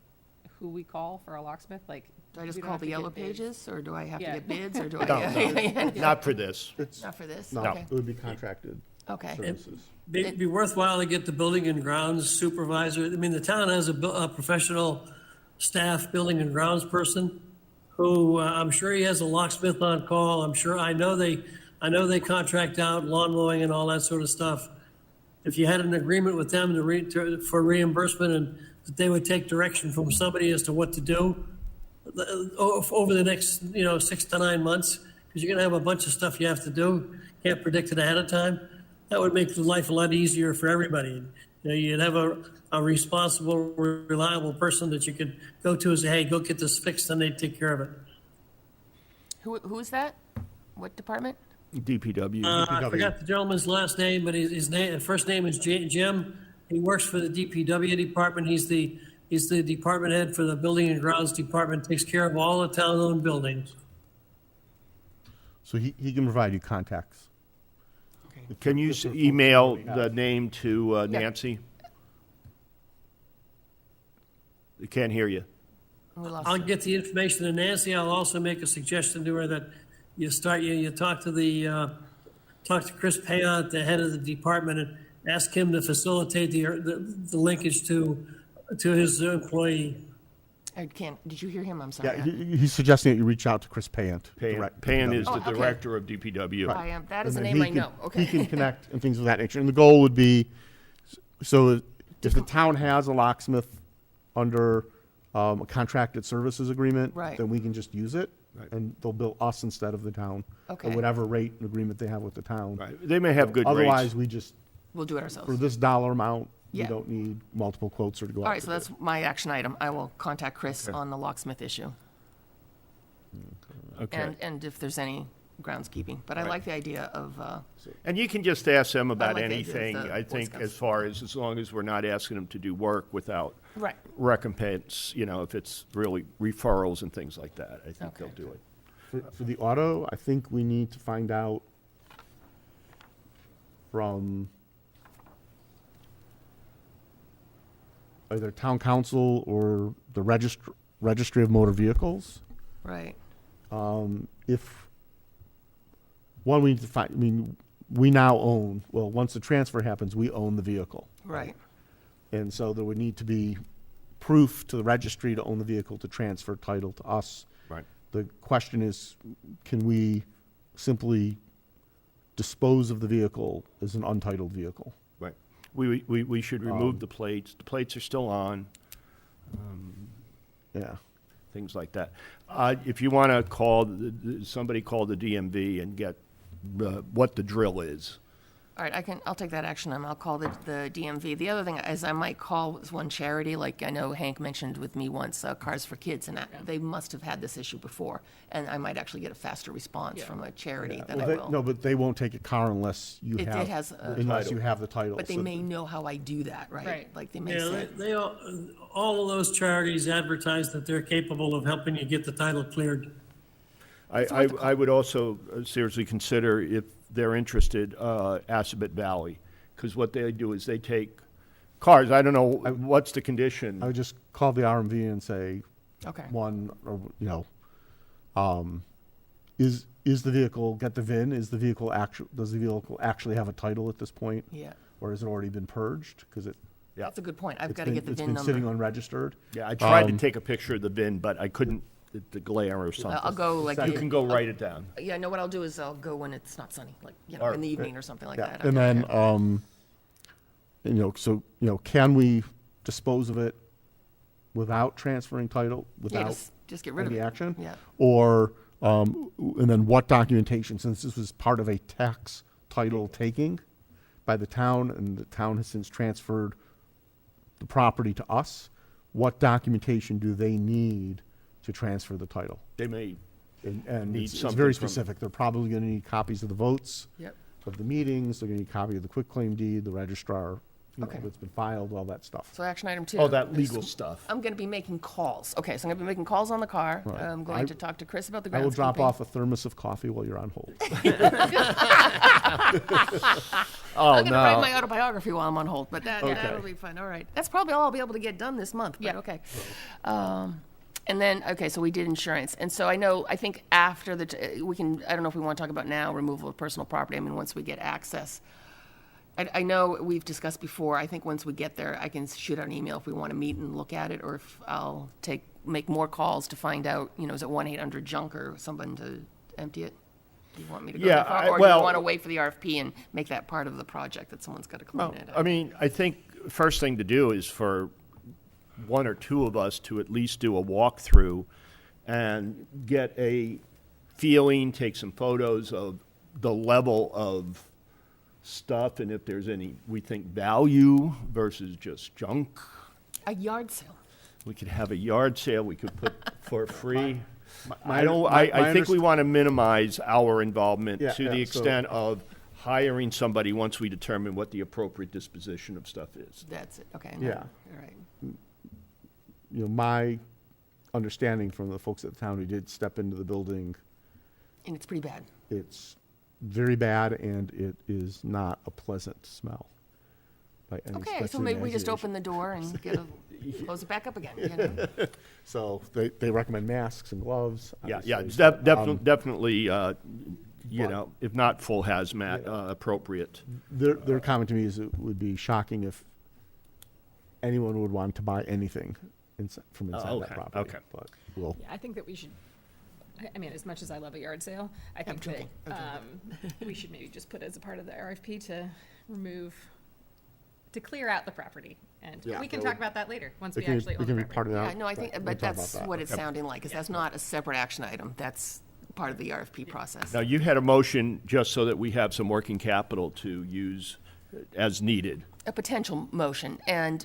who we call for a locksmith? Like, Do I just we don't call have the to get Yellow bids? Pages, or do I have to Yeah. get bids, or do I? No, not for this. Not for this? No, Okay. it would be contracted Okay. services. It'd be worthwhile to get the building and grounds supervisor. I mean, the town has a professional staff building and grounds person who, I'm sure he has a locksmith on call. I know they contract out lawn mowing and all that sort of stuff. If you had an agreement with them for reimbursement and that they would take direction from somebody as to what to do over the next, 6 to 9 months, because you're gonna have a bunch of stuff you have to do, can't predict it ahead of time. That would make the life a lot easier for everybody. You'd have a responsible, reliable person that you could go to and say, hey, go get this fixed, and they'd take care of it. Who is that? What department? DPW. I forgot the gentleman's last name, but first name is Jim. He works for the DPW department. He's the department head for the building and grounds department, takes care of all the town-owned buildings. So he can provide you contacts. Can you email the name to Nancy? I can't hear you. We lost I'll her. get the information to Nancy. I'll also make a suggestion to her that you talk to Chris Payant, the head of the department, and ask him to facilitate the linkage to his employee. I can't, did you hear him? I'm Yeah, sorry. he's suggesting that you reach out to Chris Payant. Payne is Oh, the okay. director of DPW. I am, that is a And then name he I can- know, okay. He can connect and things of that nature. And the goal would be, so if the town has a locksmith under a contracted services agreement, Right. then we can just use it. Right. And they'll bill us instead of the town. Okay. At whatever rate and agreement they have with the town. Right, they may have good Otherwise, rates. we just, We'll do it for ourselves. this dollar amount, we Yeah. don't need multiple quotes or to go out. All right, to so bid. that's my action item. I will contact Chris on the locksmith issue, Okay. and if there's any groundskeeping. But I like the idea of, And you can just ask them about like the idea of anything, the I Boy think, Scouts. as long as we're not asking them to do work without right, recompense, if it's really referrals and things like that, I think they'll Okay. do it. For the auto, I think we need to find out from either town council or the registry of motor vehicles. right. If, one, we need to find, we now own, well, once the transfer happens, we own the vehicle. Right. And so there would need to be proof to the registry to own the vehicle to transfer title to us. Right. The question is, can we simply dispose of the vehicle as an untitled vehicle? Right. We should remove the plates. The plates are still on, Yeah. things like that. If you want to call, somebody call the DMV and get what the drill is. All right, I'll take that action, and I'll call the DMV. The other thing is I might call one charity, like I know Hank mentioned with me once, Cars for Kids, and they must have had this issue before, and I might actually get a faster response from a charity than I will. No, but they won't take a car unless you It have, has a- unless you have the title. But they So- may know how I do that, right? Right. Like, they may Yeah, say, they all of those charities advertise that they're capable of helping you get the title cleared. I would also seriously consider, if they're interested, Assabet Valley, because what they do is they take cars, I don't know, what's the condition? I would just call the RMV and say, okay, one, or, is is the vehicle, get the VIN, does the vehicle actually have a title at this point? Yeah, Or has it already been purged? Because Yeah, that's a good point. I've got to get the VIN It's been sitting number. unregistered. yeah, I tried to take a picture of the VIN, but I couldn't, the glare or something. I'll go like. You can go write it down. Yeah, no, what I'll do is I'll go when it's not sunny, like, Or- in the evening or something like Yeah, that. and then, can we dispose of it without transferring title, Yeah, without just get rid of any it. action? Yeah. Or, and then what documentation, since this was part of a tax title taking by the town, and the town has since transferred the property to us, what documentation do they need to transfer the title? They may, And Need it's something very from- specific. They're probably gonna need copies of the votes. Yep. Of the meetings, they're gonna need a copy of the quitclaim deed, the registrar, Okay. that's been filed, all that stuff. So action item 2. oh, that is legal stuff. I'm going to be making calls. Okay, so I'm going to be making calls on the car. Right. I'm going I- to talk to Chris about the groundskeeping. I will drop off a thermos of coffee while you're on hold. Oh, I'm going to write no. my autobiography while I'm on hold, but Okay. that'll be fun. All right. That's probably all I'll be able to get done this month, but Yeah. okay. And then, okay, so we did insurance. And so I think after we can, I don't know if we want to talk about now, removal of personal property. I mean, once we get access. I know we've discussed before, I think once we get there, I can shoot out an email if we want to meet and look at it, or if I'll make more calls to find out, is it 1-800-JUNK or someone to empty it? Do you want me to go Yeah, that far? Or do you well- want to wait for the RFP and make that part of the project that someone's got to clean Well, it I up? mean, I think first thing to do is for one or two of us to at least do a walkthrough and get a feeling, take some photos of the level of stuff and if there's any, we think, value versus just junk. A yard sale. We could have a yard sale, we could put for free. my- I think we want to minimize our involvement Yeah, to yeah, the so- extent of hiring somebody once we determine what the appropriate disposition of stuff is. That's it, okay. Yeah. All right. My understanding from the folks at the town who did step into the building, And it's pretty bad. it's very bad and it is not a pleasant smell by any Okay, stretch so of the maybe we just imagination. open the door and close it back up again. So they recommend masks and gloves. Yeah, yeah, obviously. it's definitely, if not full hazmat, appropriate. Their comment to me is it would be shocking if anyone would want to buy anything from inside that okay, property. okay. But we'll, Yeah, I think that we should, I mean, as much as I love a yard sale, I think joking. that we should maybe just put as a part of the RFP to clear out the property. And Yeah, we can that talk would- about that later, once it we can, actually it own can the be part property. of Yeah, that. no, I think, We'll but talk about that's that. what it's sounding like, because that's not a separate action item. That's part of the RFP process. Now, you had a motion just so that we have some working capital to use as needed. A potential motion, and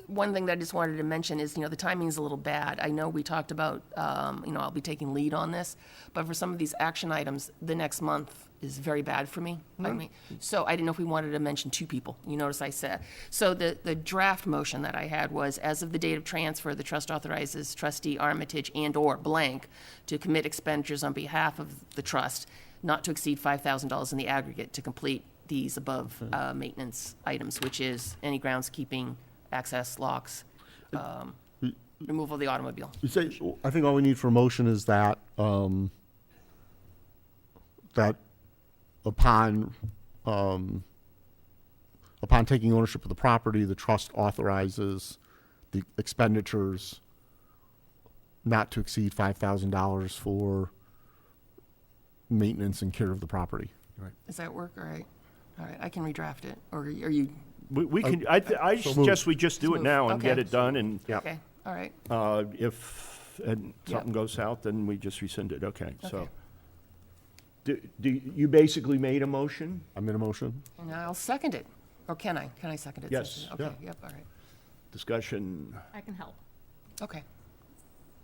one thing that I just wanted to mention is, the timing's a little bad. I know we talked about, I'll be taking lead on this, but for some of these action items, the next month is very bad for me. I mean, so I didn't know if we wanted to mention two people. You notice I said, so the draft motion that I had was, as of the date of transfer, the trust authorizes trustee Armitage and/or blank to commit expenditures on behalf of the trust not to exceed $5,000 in the aggregate to complete these above maintenance items, which is any groundskeeping, access, locks, removal of the automobile. You say, I think all we need for a motion is that, that upon taking ownership of the property, the trust authorizes the expenditures not to exceed $5,000 for maintenance and care of the property. Does that work? All right. All right, I can redraft it, or are you, We can, I So suggest we just do it Move. now and get Okay. it done, and Yeah. okay, all right. if something Yep. goes south, then we just rescind it, okay, so. Okay. You basically made a motion? I'm in a motion. And I'll second it. Or can I? Can I second it? Yes. Okay, Yeah. yep, all right. Discussion, I can help. Okay.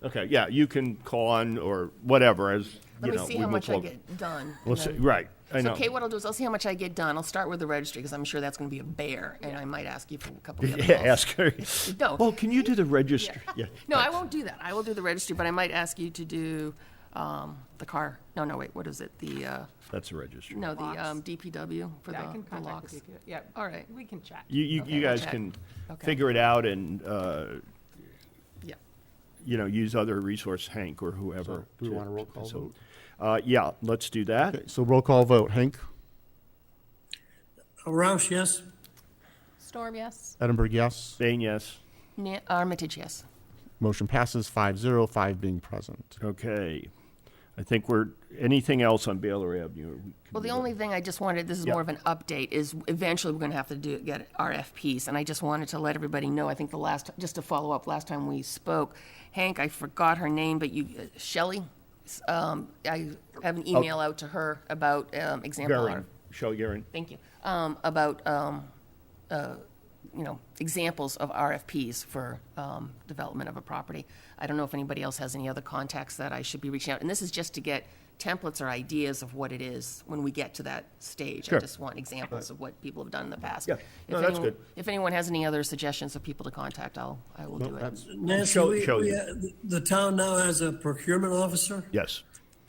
okay, yeah, you can call on or whatever as, Let me we see how move much I forward. get done. We'll and see, then- right, I So, know. Kate, what I'll do is I'll see how much I get done. I'll start with the registry, because I'm sure that's gonna be a bear, and I might ask you for a couple of other Yeah, calls. ask her. No. Well, can you do the registry? Yeah. No, I won't do that. I will do the registry, but I might ask you to do, the car. No, wait, what is it? The, That's a registry. no, the, Locks. DPW for Yeah, I can the contact locks. the DPW. Yeah, All right. we can chat. You Okay, guys okay. can Okay. figure it out and, Yeah. use other resource, Hank or whoever. So, do we want a roll call vote? Yeah, let's do that. Okay, so roll call vote. Hank? Roush, yes? Storm, yes. Edinburgh, yes. Bain, yes. Armitage, yes. Motion passes 5-0, 5 being present. Okay. I think anything else on Baylor Avenue? Well, the only thing I just wanted, this is Yeah. more of an update, is eventually we're going to have to get RFPs, and I just wanted to let everybody know, I think just to follow up, last time we spoke, Hank, I forgot her name, but Shelley, I have an email out to her about example. Garin, Shelley Garin. Thank you. About, examples of RFPs for development of a property. I don't know if anybody else has any other contacts that I should be reaching out. And this is just to get templates or ideas of what it is when we get to that stage. Sure. I just want examples of what people have done in the past. Yeah. No, that's good. If anyone has any other suggestions of people to contact, I will do it. That's, Nancy, Show you. the town now has a procurement officer Yes.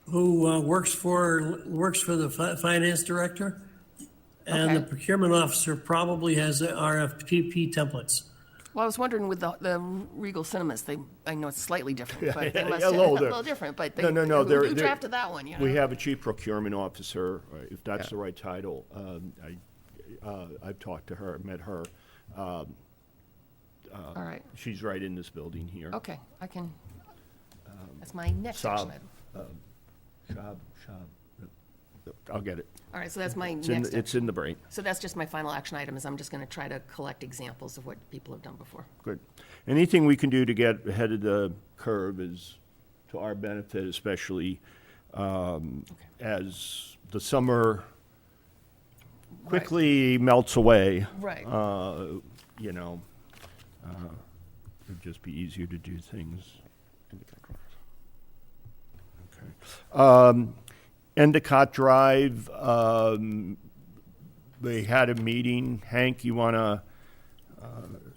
who works for the finance director. And the Okay. procurement officer probably has the RFP templates. Well, I was wondering with the Regal Cinemas, I know it's slightly different, but they must a have little a little different, but No, who they're- drafted that one, We have a chief procurement officer, if that's Yeah. the right title. I've talked to her, met her. All right, She's right in this building here. okay, that's my next action Saab. item. Shab. I'll get it. All right, so that's my It's next. it's in the brain. So that's just my final action item, is I'm just going to try to collect examples of what people have done before. Good. Anything we can do to get ahead of the curve is to our benefit, especially as the summer quickly melts away. Right. You know, it'd just be easier to do things. Okay. Endicott Drive, they had a meeting. Hank, you want to,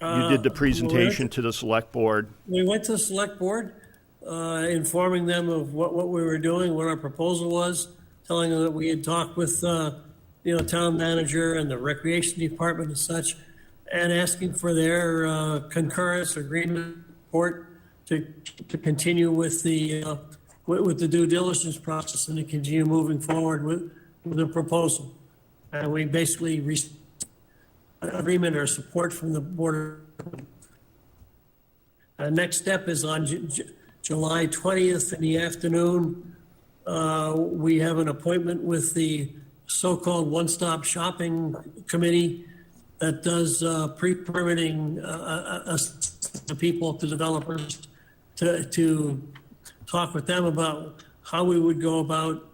you did the presentation to the select board. We went to the select board, informing them of what we were doing, what our proposal was, telling them that we had talked with, town manager and the recreation department and such, and asking for their concurrence, agreement, support to continue with the due diligence process and to continue moving forward with the proposal. And we basically received agreement or support from the board. Next step is on July 20th in the afternoon. We have an appointment with the so-called one-stop shopping committee that does pre-permitting the people, to developers, to talk with them about how we would go about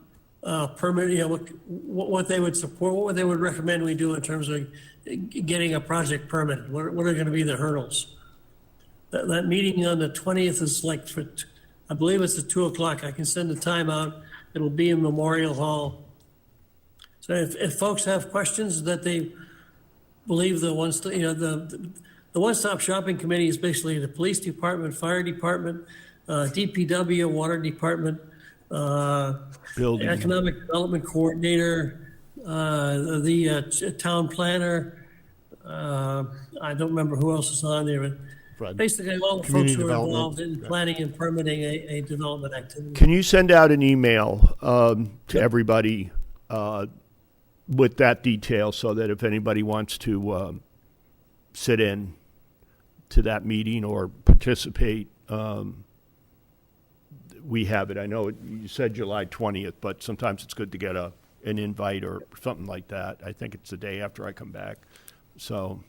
permitting, what they would support, what they would recommend we do in terms of getting a project permitted. What are going to be the hurdles? That meeting on the 20th is I believe it's at 2:00. I can send the time out. It'll be in Memorial Hall. So if folks have questions that they believe the one-stop shopping committee is basically the police department, fire department, DPW, water department, Building. economic development coordinator, the town planner. I don't remember who else is on there, but Fred. basically all the folks Community who are development. involved in planning and permitting a development activity. Can you send out an email to everybody with that detail so that if anybody wants to sit in to that meeting or participate, we have it. I know you said July 20th, but sometimes it's good to get an invite or something like that. I think it's the day after I come back. So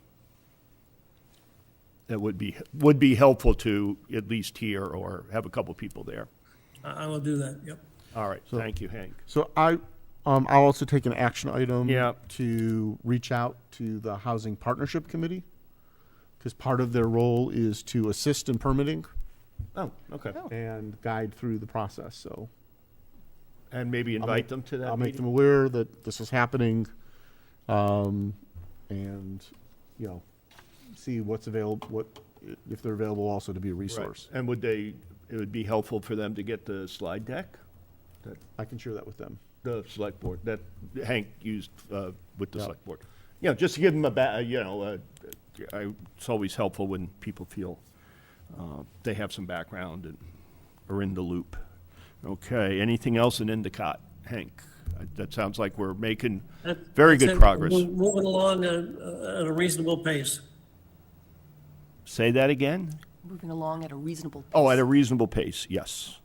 that would be helpful to at least hear or have a couple people there. I will do that, yep. All right. Thank you, Hank. So I'll also take an action item Yeah. to reach out to the Housing Partnership Committee, because part of their role is to assist in permitting Oh, okay. and guide through the process. So And maybe invite them to that I'll make meeting? them aware that this is happening, and see what's available, if they're available also to be a Right. resource. And it would be helpful for them to get the slide deck, I can share that with them. the select board, that Hank used with the Yeah. select board. Just to give them it's always helpful when people feel they have some background and are in the loop. Okay, anything else in Endicott? Hank, that sounds like we're making very good progress. We're moving along at a reasonable pace. Say that again? Moving along at a reasonable pace. Oh, at a reasonable pace, yes.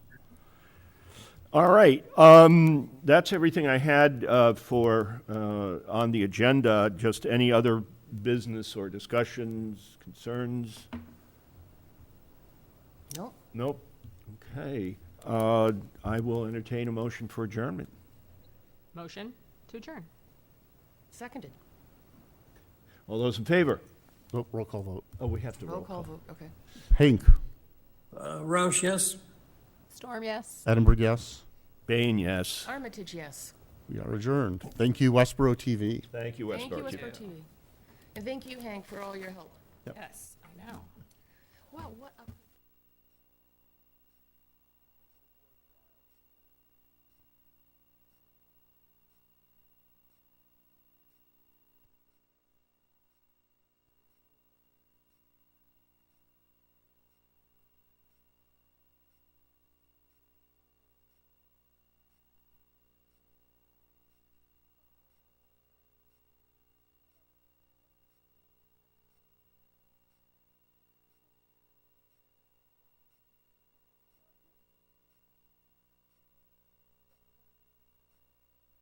All right, that's everything I had for on the agenda. Just any other business or discussions, concerns? Nope. Nope. Okay. I will entertain a motion for adjournment. Motion to adjourn. Seconded. All those in favor? Oh, roll call vote. Oh, we have to Roll call vote, okay. Hank, Roush, yes? Storm, yes. Edinburgh, yes. Bain, yes. Armitage, yes. We are adjourned. Thank you, Westborough TV. Thank you, Thank you, Westborough. Westboro TV. And thank you, Hank, for all your help. Yes, I know. Wow, what a